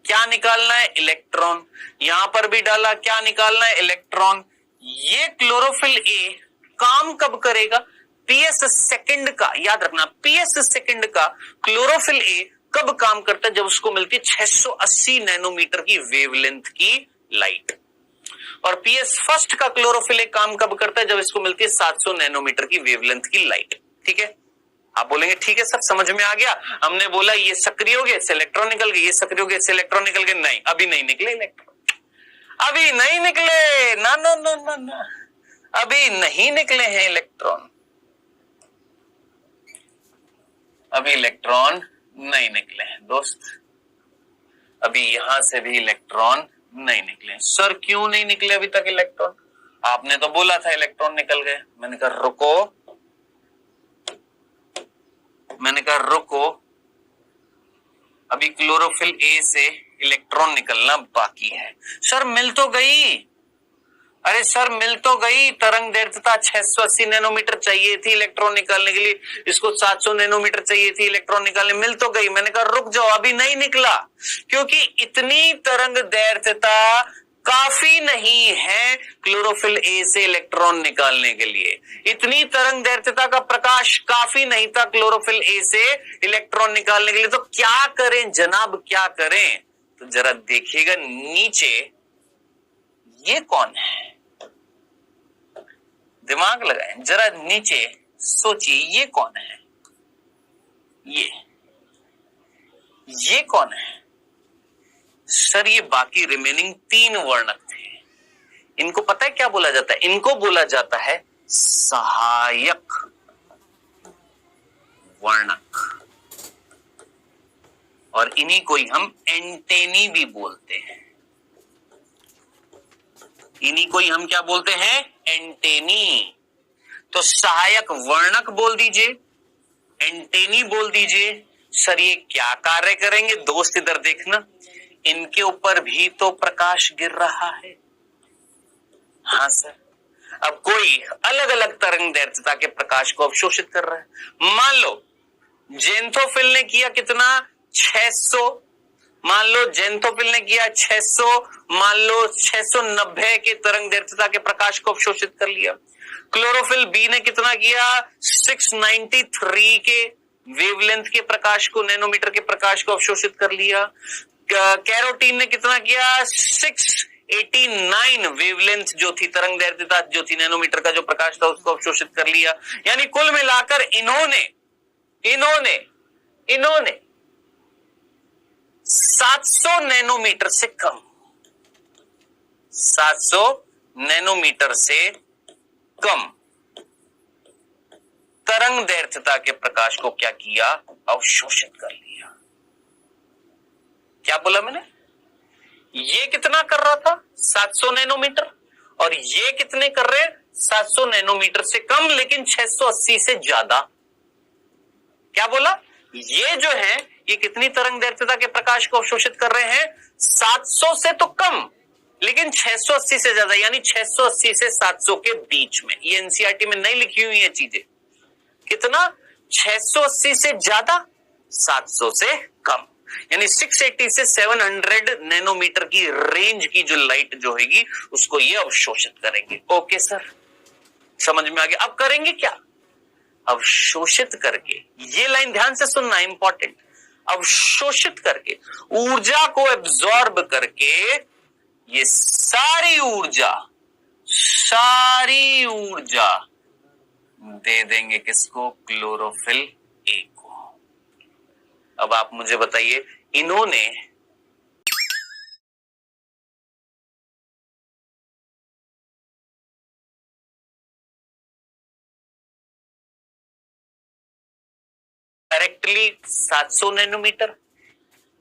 क्या निकालना है? इलेक्ट्रॉन। यहां पर भी डाला, क्या निकालना है? इलेक्ट्रॉन। ये क्लोरोफिल ए काम कब करेगा? PS सेकंड का, याद रखना, PS सेकंड का क्लोरोफिल ए कब काम करता है? जब उसको मिलती है 680 नैनोमीटर की वेवलेंथ की लाइट। और PS फर्स्ट का क्लोरोफिल ए काम कब करता है? जब इसको मिलती है 700 नैनोमीटर की वेवलेंथ की लाइट। ठीक है, आप बोलेंगे ठीक है सर, समझ में आ गया। हमने बोला ये सक्रिय हो गया, इससे इलेक्ट्रॉन निकल गए, ये सक्रिय हो गया, इससे इलेक्ट्रॉन निकल गए। नहीं, अभी नहीं निकले इलेक्ट्रॉन, अभी नहीं निकले, ना ना ना ना ना, अभी नहीं निकले हैं इलेक्ट्रॉन, अभी इलेक्ट्रॉन नहीं निकले हैं दोस्त, अभी यहां से भी इलेक्ट्रॉन नहीं निकले। सर क्यों नहीं निकले अभी तक इलेक्ट्रॉन? आपने तो बोला था इलेक्ट्रॉन निकल गए। मैंने कहा रुको, अभी क्लोरोफिल ए से इलेक्ट्रॉन निकलना बाकी है। सर मिल तो गई, अरे सर मिल तो गई, तरंग दैर्घ्यता 680 नैनोमीटर चाहिए थी इलेक्ट्रॉन निकालने के लिए, इसको 700 नैनोमीटर चाहिए थी इलेक्ट्रॉन निकालने, मिल तो गई। मैंने कहा रुक जाओ, अभी नहीं निकला, क्योंकि इतनी तरंग दैर्घ्यता काफी नहीं है क्लोरोफिल ए से इलेक्ट्रॉन निकालने के लिए। इतनी तरंग दैर्घ्यता का प्रकाश काफी नहीं था क्लोरोफिल ए से इलेक्ट्रॉन निकालने के लिए। तो क्या करें जनाब, क्या करें? तो जरा देखिएगा नीचे, ये कौन है? दिमाग लगाएं जरा, नीचे सोचिए, ये कौन है? ये कौन है? सर ये बाकी रिमेनिंग 3 वर्णक थे। इनको पता है क्या बोला जाता है? इनको बोला जाता है सहायक वर्णक, और इन्हीं को ही हम एंटेनी भी बोलते हैं। इन्हीं को ही हम क्या बोलते हैं? एंटेनी। तो सहायक वर्णक बोल दीजिए, एंटेनी बोल दीजिए। सर ये क्या कार्य करेंगे? दोस्त इधर देखना, इनके ऊपर भी तो प्रकाश गिर रहा है। हाँ सर, अब कोई अलग अलग तरंग दैर्घ्यता के प्रकाश को अवशोषित कर रहा है। मान लो जेंथोफिल ने किया कितना? 600। मान लो जेंथोफिल ने किया 600, मान लो 690 के तरंग दैर्घ्यता के प्रकाश को अवशोषित कर लिया। क्लोरोफिल बी ने कितना किया? 693 के वेवलेंथ के प्रकाश को, नैनोमीटर के प्रकाश को अवशोषित कर लिया। कैरोटीन ने कितना किया? 689 वेवलेंथ जो थी, तरंग दैर्घ्यता जो थी नैनोमीटर का जो प्रकाश था, उसको अवशोषित कर लिया। यानी कुल मिलाकर इन्होंने 700 नैनोमीटर से कम, 700 नैनोमीटर से कम तरंग दैर्घ्यता के प्रकाश को क्या किया? अवशोषित कर लिया। क्या बोला मैंने? ये कितना कर रहा था? 700 नैनोमीटर, और ये कितने कर रहे हैं? 700 नैनोमीटर से कम, लेकिन 680 से ज्यादा। क्या बोला? ये जो है, ये कितनी तरंग दैर्घ्यता के प्रकाश को अवशोषित कर रहे हैं? 700 से तो कम, लेकिन 680 से ज्यादा, यानी 680 से 700 के बीच में। ये एनसीईआरटी में नहीं लिखी हुई है चीजें। कितना? 680 से ज्यादा, 700 से कम, यानी 680 से 700 नैनोमीटर की रेंज की जो लाइट जो होगी, उसको ये अवशोषित करेंगे। ओके सर, समझ में आ गया। अब करेंगे क्या? अवशोषित करके, ये लाइन ध्यान से सुनना, इंपॉर्टेंट, अवशोषित करके, ऊर्जा को एब्जॉर्ब करके, ये सारी ऊर्जा दे देंगे किसको? क्लोरोफिल ए को। अब आप मुझे बताइए, इन्होंने डायरेक्टली 700 नैनोमीटर,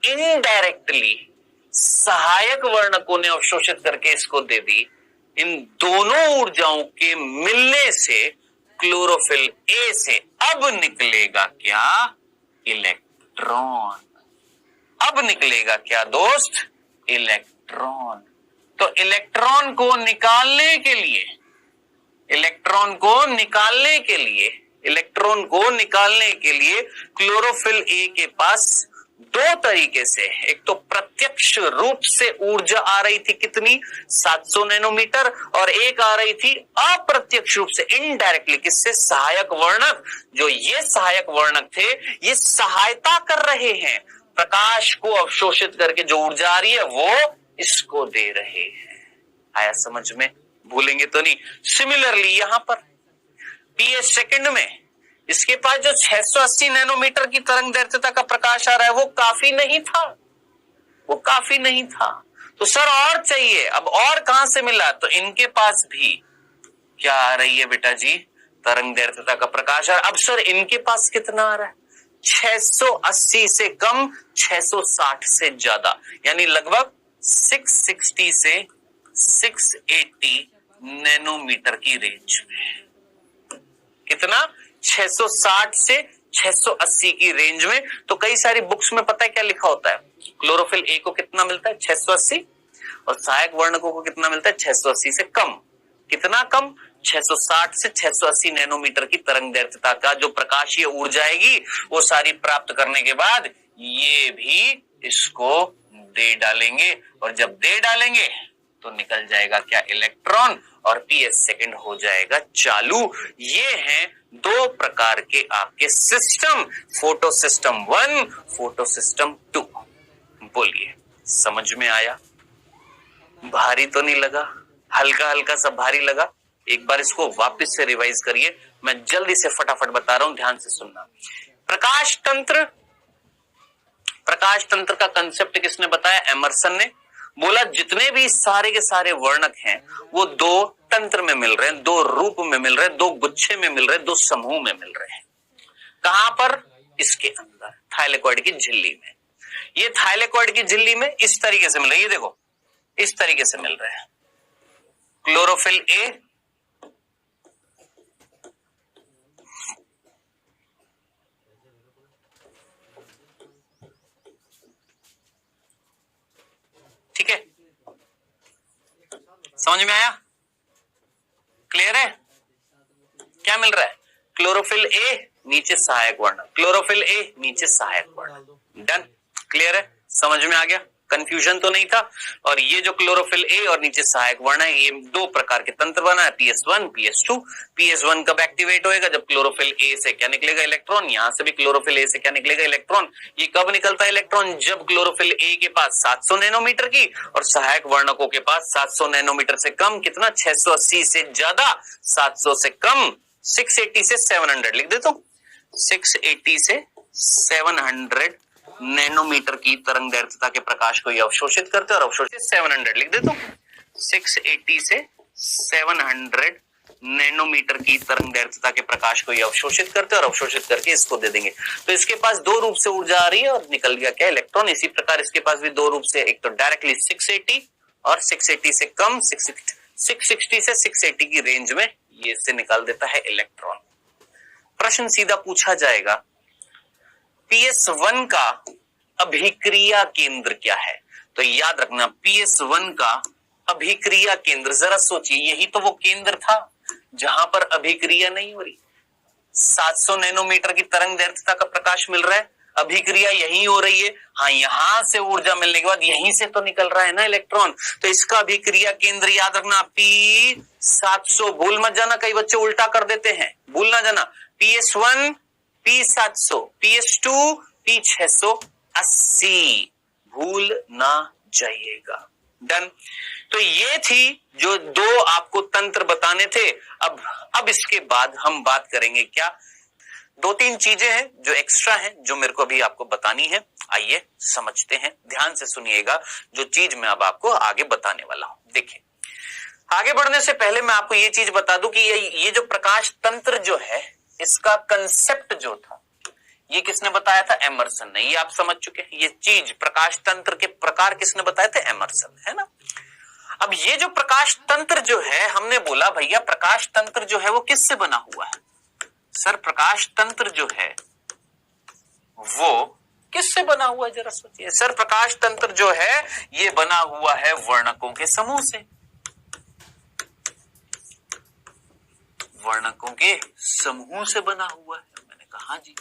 इनडायरेक्टली सहायक वर्णकों ने अवशोषित करके इसको दे दी। इन दोनों ऊर्जाओं के मिलने से क्लोरोफिल ए से अब निकलेगा क्या? इलेक्ट्रॉन। अब निकलेगा क्या दोस्त? इलेक्ट्रॉन। तो इलेक्ट्रॉन को निकालने के लिए क्लोरोफिल ए के पास दो तरीके से, एक तो प्रत्यक्ष रूप से ऊर्जा आ रही थी कितनी, 700 नैनोमीटर, और एक आ रही थी अप्रत्यक्ष रूप से, इनडायरेक्टली, किससे? सहायक वर्णक। जो ये सहायक वर्णक थे, ये सहायता कर रहे हैं, प्रकाश को अवशोषित करके जो ऊर्जा आ रही है वो इसको दे रहे हैं। आया समझ में? भूलेंगे तो नहीं। सिमिलरली यहां पर पीएस सेकंड में इसके पास जो 680 नैनोमीटर की तरंग दैर्घ्यता का प्रकाश आ रहा है वो काफी नहीं था, तो सर और चाहिए। अब और कहां से मिला? तो इनके पास भी क्या आ रही है बेटा जी? तरंग दैर्घ्यता का प्रकाश आ रहा है। अब सर इनके पास कितना आ रहा है? 680 से कम, 660 से ज्यादा, यानी लगभग 660 से 680 नैनोमीटर की रेंज में। कितना? 660 से 680 की रेंज में। तो कई सारी बुक्स में पता है क्या लिखा होता है? क्लोरोफिल ए को कितना मिलता है? 680, और सहायक वर्णकों को कितना मिलता है? 680 से कम। कितना कम? 660 से 680 नैनोमीटर की तरंग दैर्घ्यता का जो प्रकाशीय ऊर्जा आएगी वो सारी प्राप्त करने के बाद ये भी इसको दे डालेंगे, और जब दे डालेंगे तो निकल जाएगा क्या? इलेक्ट्रॉन, और पीएस सेकंड हो जाएगा चालू। ये हैं दो प्रकार के आपके system, photo system 1, photo system 2। बोलिए, समझ में आया? भारी तो नहीं लगा? हल्का हल्का सा भारी लगा? एक बार इसको वापस से रिवाइज करिए, मैं जल्दी से फटाफट बता रहा हूं, ध्यान से सुनना। प्रकाश तंत्र का कंसेप्ट किसने बताया? एमर्सन ने। बोला जितने भी सारे के सारे वर्णक हैं वो दो तंत्र में मिल रहे हैं, दो रूप में मिल रहे हैं, दो गुच्छे में मिल रहे हैं, दो समूह में मिल रहे हैं। कहां पर? इसके अंदर, थाइलेकॉइड की झिल्ली में। ये थाइलेकॉइड की झिल्ली में इस तरीके से मिल रहे हैं, ये देखो इस तरीके से मिल रहे हैं। क्लोरोफिल ए, ठीक है, समझ में आया? क्लियर है? क्या मिल रहा है? क्लोरोफिल ए, नीचे सहायक वर्ण, क्लोरोफिल ए, नीचे सहायक वर्ण। डन? क्लियर है? समझ में आ गया? कंफ्यूजन तो नहीं था? और ये जो क्लोरोफिल ए और नीचे सहायक वर्ण है, ये दो प्रकार के तंत्र बना है, PS1, PS2। PS1 कब एक्टिवेट होएगा? जब क्लोरोफिल ए से क्या निकलेगा? इलेक्ट्रॉन। यहां से भी क्लोरोफिल ए से क्या निकलेगा? इलेक्ट्रॉन। ये कब निकलता है इलेक्ट्रॉन? जब क्लोरोफिल ए के पास 700 नैनोमीटर की और सहायक वर्णकों के पास 700 नैनोमीटर से कम, कितना? 680 से ज्यादा, 700 से कम, 680 से 700 लिख देता हूं, 680 से 700 नैनोमीटर की तरंग दैर्घ्यता के प्रकाश को ये अवशोषित करते हैं, और अवशोषित 700 लिख देता हूं, 680 से 700 नैनोमीटर की तरंग दैर्घ्यता के प्रकाश को ये अवशोषित करते हैं, और अवशोषित करके इसको दे देंगे। तो इसके पास दो रूप से ऊर्जा आ रही है और निकल गया क्या? इलेक्ट्रॉन। इसी प्रकार इसके पास भी दो रूप से, एक तो डायरेक्टली 680 और 680 से कम, 660 से 680 की रेंज में ये से निकाल देता है इलेक्ट्रॉन। प्रश्न सीधा पूछा जाएगा, PS1 का अभिक्रिया केंद्र क्या है? तो याद रखना, PS1 का अभिक्रिया केंद्र, जरा सोचिए, यही तो वो केंद्र था जहां पर अभिक्रिया नहीं हो रही। 700 नैनोमीटर की तरंग दैर्घ्यता का प्रकाश मिल रहा है, अभिक्रिया यही हो रही है। हाँ, यहां से ऊर्जा मिलने के बाद यहीं से तो निकल रहा है ना इलेक्ट्रॉन, तो इसका अभिक्रिया केंद्र याद रखना P700। भूल मत जाना, कई बच्चे उल्टा कर देते हैं, भूल ना जाना। PS1 P700, PS2 P680, भूल ना जाइएगा। डन? तो ये थी जो दो आपको तंत्र बताने थे। अब इसके बाद हम बात करेंगे क्या? दो तीन चीजें हैं जो एक्स्ट्रा हैं, जो मेरे को अभी आपको बतानी है। आइए समझते हैं, ध्यान से सुनिएगा जो चीज मैं अब आपको आगे बताने वाला हूं। देखिए, आगे बढ़ने से पहले मैं आपको ये चीज बता दूं कि ये जो प्रकाश तंत्र जो है, इसका कंसेप्ट जो था, ये किसने बताया था? एमर्सन ने। ये आप समझ चुके हैं। ये चीज, प्रकाश तंत्र के प्रकार किसने बताए थे? एमर्सन, है ना। अब ये जो प्रकाश तंत्र जो है, हमने बोला भैया प्रकाश तंत्र जो है वो किससे बना हुआ है? सर प्रकाश तंत्र जो है वो किससे बना हुआ है जरा सोचिए। सर प्रकाश तंत्र जो है ये बना हुआ है वर्णकों के समूह से, वर्णकों के समूह से बना हुआ है। मैंने कहा जी,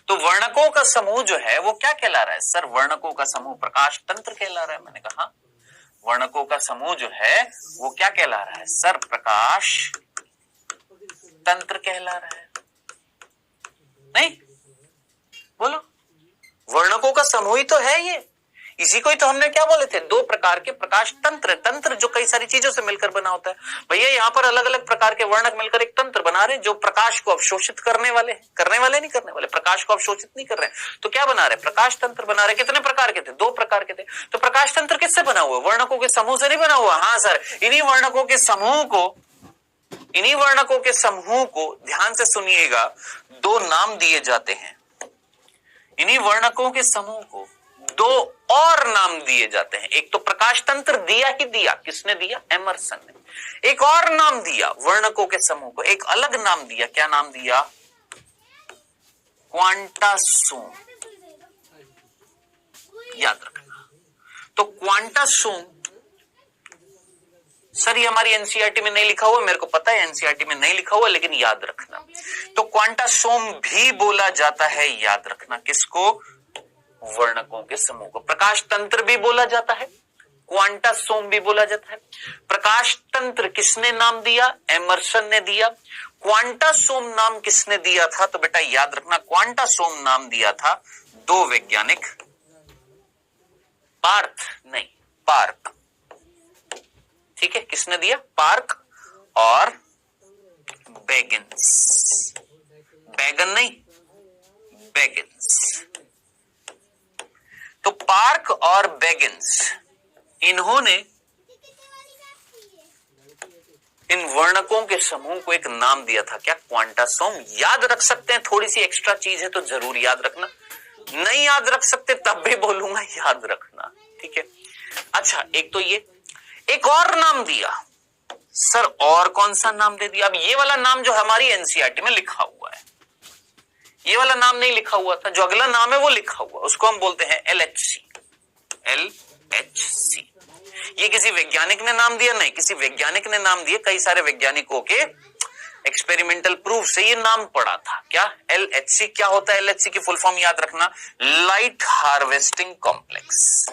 तो वर्णकों का समूह जो है वो क्या कहला रहा है सर? वर्णकों का समूह प्रकाश तंत्र कहला रहा है। मैंने कहा वर्णकों का समूह जो है वो क्या कहला रहा है सर? प्रकाश तंत्र कहला रहा है। नहीं बोलो, वर्णकों का समूह ही तो है ये, इसी को ही तो हमने क्या बोले थे, दो प्रकार के प्रकाश तंत्र। तंत्र जो कई सारी चीजों से मिलकर बना होता है। भैया यहाँ पर अलग अलग प्रकार के वर्णक मिलकर एक तंत्र बना रहे हैं जो प्रकाश को अवशोषित करने वाले नहीं करने वाले, प्रकाश को अवशोषित नहीं कर रहे हैं। तो क्या बना रहे? प्रकाश तंत्र बना रहे। कितने प्रकार के थे? दो प्रकार के थे। तो प्रकाश तंत्र किससे बना हुआ? वर्णकों के समूह से नहीं बना हुआ। हाँ सर, इन्हीं वर्णकों के समूह को ध्यान से सुनिएगा, दो नाम दिए जाते हैं। इन्हीं वर्णकों के समूह को दो और नाम दिए जाते हैं। एक तो प्रकाश तंत्र दिया ही दिया, किसने दिया? एमर्सन ने। एक और नाम दिया वर्णकों के समूह को, एक अलग नाम दिया। क्या नाम दिया? क्वांटासोम। याद रखना। तो क्वांटासोम सर ये हमारी एनसीईआरटी में नहीं लिखा हुआ, मेरे को पता है एनसीईआरटी में नहीं लिखा हुआ, लेकिन याद रखना। तो क्वांटासोम भी बोला जाता है, याद रखना। किसको? वर्णकों के समूह को। प्रकाश तंत्र भी बोला जाता है, क्वांटासोम भी बोला जाता है। प्रकाश तंत्र किसने नाम दिया? एमर्सन ने दिया। क्वांटासोम नाम किसने दिया था? तो बेटा याद रखना, क्वांटासोम नाम दिया था दो वैज्ञानिक, पार्क। ठीक है, किसने दिया? पार्क और बेगिंस। बैगन नहीं, बेगिंस। तो पार्क और बेगिंस, इन्होंने इन वर्णकों के समूह को एक नाम दिया था। क्या? क्वांटासोम। याद रख सकते हैं, थोड़ी सी एक्स्ट्रा चीज है तो जरूर याद रखना। नहीं याद रख सकते तब भी बोलूंगा, याद रखना। ठीक है, अच्छा एक तो ये, एक और नाम दिया सर। और कौन सा नाम दे दिया? अब ये वाला नाम जो हमारी एनसीईआरटी में लिखा हुआ है, ये वाला नाम नहीं लिखा हुआ था, जो अगला नाम है वो लिखा हुआ, उसको हम बोलते हैं LHC। ये किसी वैज्ञानिक ने नाम दिया? नहीं, किसी वैज्ञानिक ने नाम दिया, कई सारे वैज्ञानिकों के एक्सपेरिमेंटल प्रूफ से ये नाम पड़ा था। क्या? LHC। क्या होता है LHC की फुल फॉर्म? याद रखना, light harvesting complex.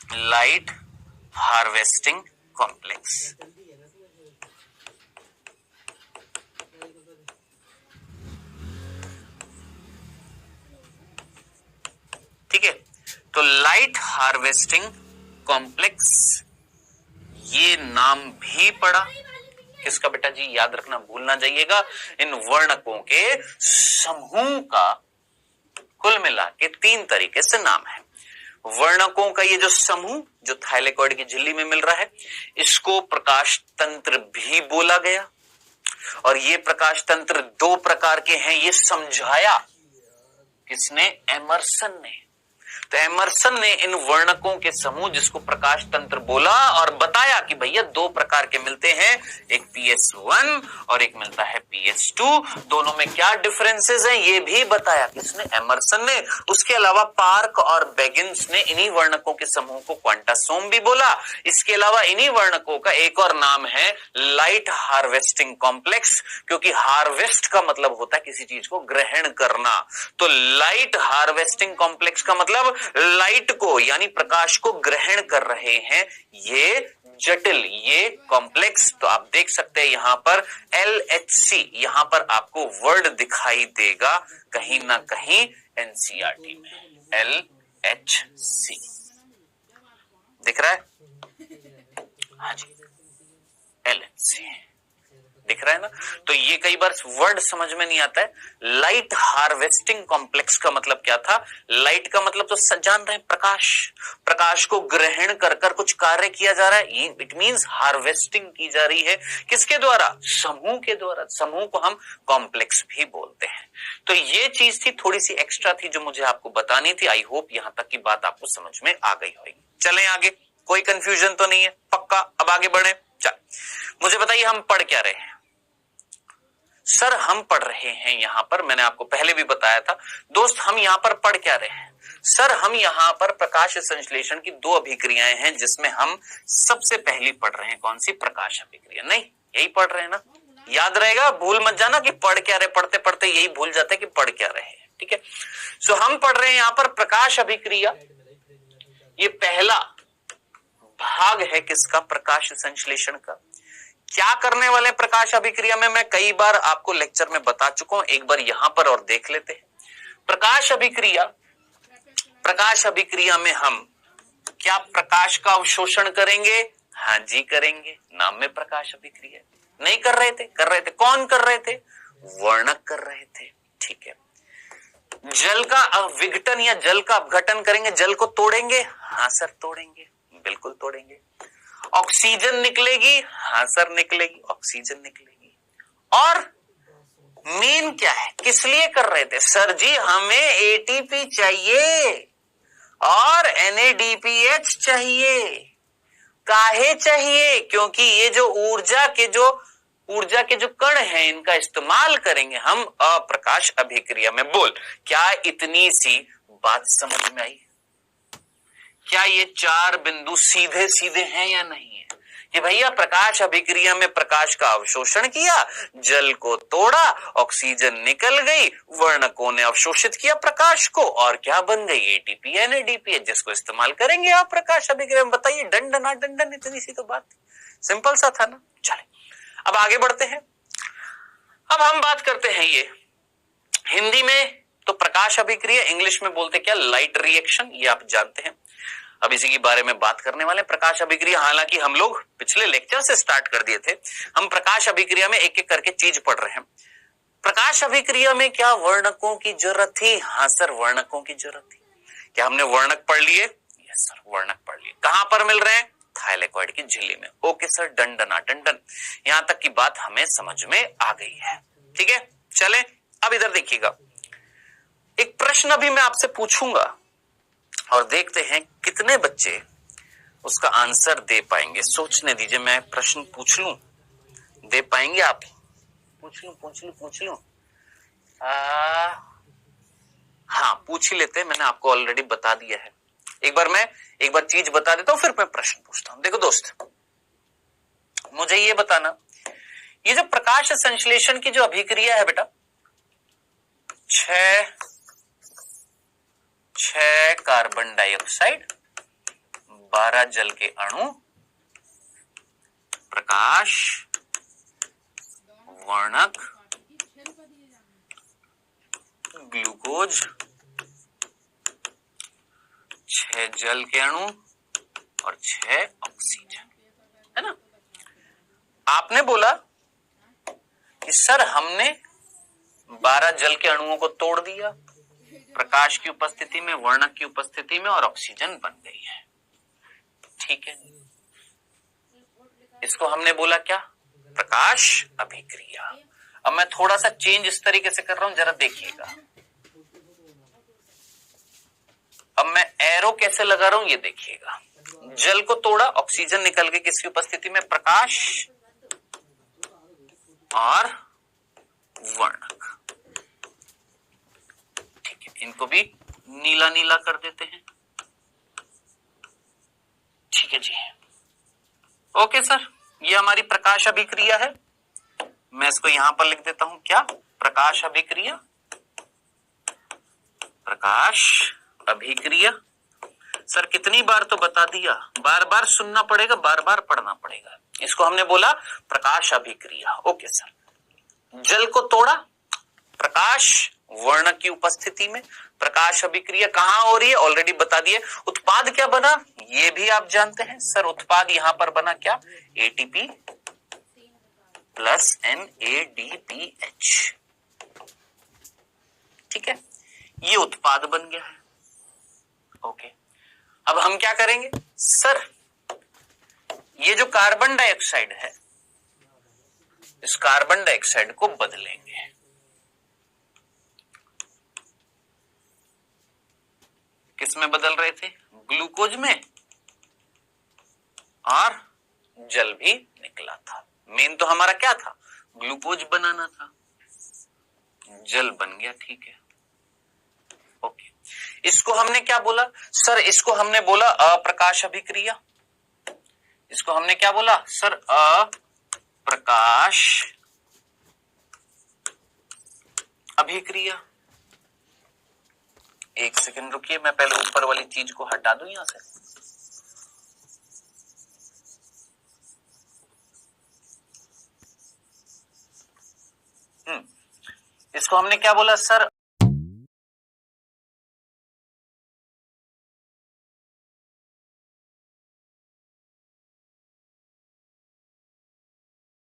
Light harvesting complex. ठीक है, तो लाइट हार्वेस्टिंग कॉम्प्लेक्स ये नाम भी पड़ा। किसका बेटा जी? याद रखना, भूलना जाइएगा। इन वर्णकों के समूह का कुल मिला के 3 तरीके से नाम है। वर्णकों का ये जो समूह जो थाइलेकॉइड की झिल्ली में मिल रहा है, इसको प्रकाश तंत्र भी बोला गया। और ये प्रकाश तंत्र 2 प्रकार के हैं, ये समझाया किसने? एमर्सन ने। तो एमर्सन ने इन वर्णकों के समूह जिसको प्रकाश तंत्र बोला और बताया कि भैया 2 प्रकार के मिलते हैं, एक PS1 और एक मिलता है PS2। दोनों में क्या डिफरेंसेस हैं ये भी बताया किसने? एमर्सन ने। उसके अलावा पार्क और बेगिंस ने इन्हीं वर्णकों के समूह को क्वांटासोम भी बोला। इसके अलावा इन्हीं वर्णकों का एक और नाम है लाइट हार्वेस्टिंग कॉम्प्लेक्स, क्योंकि हार्वेस्ट का मतलब होता है किसी चीज को ग्रहण करना। तो लाइट हार्वेस्टिंग कॉम्प्लेक्स का मतलब लाइट को यानी प्रकाश को ग्रहण कर रहे हैं ये जटिल, ये कॉम्प्लेक्स। तो आप देख सकते हैं यहां पर LHC, यहां पर आपको वर्ड दिखाई देगा कहीं ना कहीं एनसीईआरटी में। LHC दिख रहा है? हाँ जी, LHC दिख रहा है ना। तो ये कई बार वर्ड समझ में नहीं आता है। लाइट हार्वेस्टिंग कॉम्प्लेक्स का मतलब क्या था? लाइट का मतलब तो जान रहे हैं, प्रकाश। प्रकाश को ग्रहण कर कर कुछ कार्य किया जा रहा है, इट मींस हार्वेस्टिंग की जा रही है। किसके द्वारा? समूह के द्वारा। समूह को हम कॉम्प्लेक्स भी बोलते हैं। तो ये चीज थी, थोड़ी सी एक्स्ट्रा थी जो मुझे आपको बतानी थी। आई होप यहां तक की बात आपको समझ में आ गई होगी। चलें आगे, कोई कंफ्यूजन तो नहीं है? पक्का? अब आगे बढ़े। चल मुझे बताइए हम पढ़ क्या रहे हैं? सर हम पढ़ रहे हैं यहां पर, मैंने आपको पहले भी बताया था दोस्त, हम यहां पर पढ़ क्या रहे हैं? सर हम यहां पर प्रकाश संश्लेषण की दो अभिक्रियाएं हैं जिसमें हम सबसे पहली पढ़ रहे हैं कौन सी? प्रकाश अभिक्रिया। नहीं, यही पढ़ रहे हैं ना, याद रहेगा, भूल मत जाना कि पढ़ क्या रहे, पढ़ते पढ़ते यही भूल जाते हैं कि पढ़ क्या रहे हैं। ठीक है, सो हम पढ़ रहे हैं यहां पर प्रकाश अभिक्रिया। ये पहला भाग है किसका? प्रकाश संश्लेषण का। क्या करने वाले प्रकाश अभिक्रिया में मैं कई बार आपको लेक्चर में बता चुका हूं, एक बार यहां पर और देख लेते हैं। प्रकाश अभिक्रिया में हम क्या प्रकाश का अवशोषण करेंगे? हाँ जी करेंगे, नाम में प्रकाश अभिक्रिया। नहीं कर रहे थे? कर रहे थे। कौन कर रहे थे? वर्णक कर रहे थे। ठीक है, जल का विघटन या जल का अपघटन करेंगे, जल को तोड़ेंगे। हाँ सर तोड़ेंगे, बिल्कुल तोड़ेंगे। ऑक्सीजन निकलेगी। हाँ सर निकलेगी, ऑक्सीजन निकलेगी। और मेन क्या है, किस लिए कर रहे थे? सर जी हमें एटीपी चाहिए और NADPH चाहिए। काहे चाहिए? क्योंकि ये जो ऊर्जा के जो कण हैं इनका इस्तेमाल करेंगे हम अप्रकाश अभिक्रिया में। बोल, क्या इतनी सी बात समझ में आई? क्या ये चार बिंदु सीधे सीधे हैं या नहीं है? कि भैया प्रकाश अभिक्रिया में प्रकाश का अवशोषण किया, जल को तोड़ा, ऑक्सीजन निकल गई, वर्णकों ने अवशोषित किया प्रकाश को और क्या बन गई? एटीपी NADPH, जिसको इस्तेमाल करेंगे आप प्रकाश अभिक्रिया में। बताइए, डंडन ना डंडन, इतनी सी तो बात थी, सिंपल सा था ना। चले अब आगे बढ़ते हैं। अब हम बात करते हैं ये हिंदी में तो प्रकाश अभिक्रिया, इंग्लिश में बोलते क्या? लाइट रिएक्शन, ये आप जानते हैं। अब इसी के बारे में बात करने वाले प्रकाश अभिक्रिया। हालांकि हम लोग पिछले लेक्चर से स्टार्ट कर दिए थे, हम प्रकाश अभिक्रिया में एक एक करके चीज पढ़ रहे हैं। प्रकाश अभिक्रिया में क्या वर्णकों की जरूरत थी? हाँ सर वर्णकों की जरूरत थी। क्या हमने वर्णक पढ़ लिए? यस सर वर्णक पढ़ लिए। कहां पर मिल रहे हैं? थाइलेकॉइड की झिल्ली में। ओके सर, डंडना डंडन, यहां तक की बात हमें समझ में आ गई है। ठीक है, चले अब इधर देखिएगा, एक प्रश्न अभी मैं आपसे पूछूंगा और देखते हैं कितने बच्चे उसका आंसर दे पाएंगे। सोचने दीजिए, मैं प्रश्न पूछ लूं, दे पाएंगे आप? पूछ लूं। हाँ पूछ ही लेते हैं, मैंने आपको ऑलरेडी बता दिया है। एक बार चीज बता देता हूं, फिर मैं प्रश्न पूछता हूं। देखो दोस्त, मुझे ये बताना, ये जो प्रकाश संश्लेषण की जो अभिक्रिया है बेटा, 6 कार्बन डाइऑक्साइड, 12 जल के अणु, प्रकाश, वर्णक, ग्लूकोज, 6 जल के अणु और 6 ऑक्सीजन, है ना। आपने बोला कि सर हमने 12 जल के अणुओं को तोड़ दिया, प्रकाश की उपस्थिति में, वर्णक की उपस्थिति में, और ऑक्सीजन बन गई है। ठीक है, इसको हमने बोला क्या? प्रकाश अभिक्रिया। अब मैं थोड़ा सा चेंज इस तरीके से कर रहा हूं, जरा देखिएगा। अब मैं एरो कैसे लगा रहा हूं ये देखिएगा। जल को तोड़ा, ऑक्सीजन निकल गई, किसकी उपस्थिति में? प्रकाश और वर्णक। ठीक है, इनको भी नीला नीला कर देते हैं। ठीक है जी, ओके सर, ये हमारी प्रकाश अभिक्रिया है। मैं इसको यहां पर लिख देता हूं, क्या? प्रकाश अभिक्रिया। प्रकाश अभिक्रिया सर कितनी बार तो बता दिया, बार बार सुनना पड़ेगा, बार बार पढ़ना पड़ेगा। इसको हमने बोला प्रकाश अभिक्रिया। ओके सर, जल को तोड़ा, प्रकाश वर्णक की उपस्थिति में, प्रकाश अभिक्रिया कहां हो रही है? ऑलरेडी बता दिए। उत्पाद क्या बना ये भी आप जानते हैं सर। उत्पाद यहां पर बना क्या? ATP plus NADPH। ठीक है, ये उत्पाद बन गया है। ओके, अब हम क्या करेंगे सर? ये जो कार्बन डाइऑक्साइड है, इस कार्बन डाइऑक्साइड को बदलेंगे। किस में बदल रहे थे? ग्लूकोज में, और जल भी निकला था। मेन तो हमारा क्या था? ग्लूकोज बनाना था। जल बन गया, ठीक है, ओके। इसको हमने क्या बोला सर? इसको हमने बोला अप्रकाश अभिक्रिया। इसको हमने क्या बोला सर? अप्रकाश अभिक्रिया। एक सेकंड रुकिए, मैं पहले ऊपर वाली चीज को हटा दूं यहां से। इसको हमने क्या बोला सर?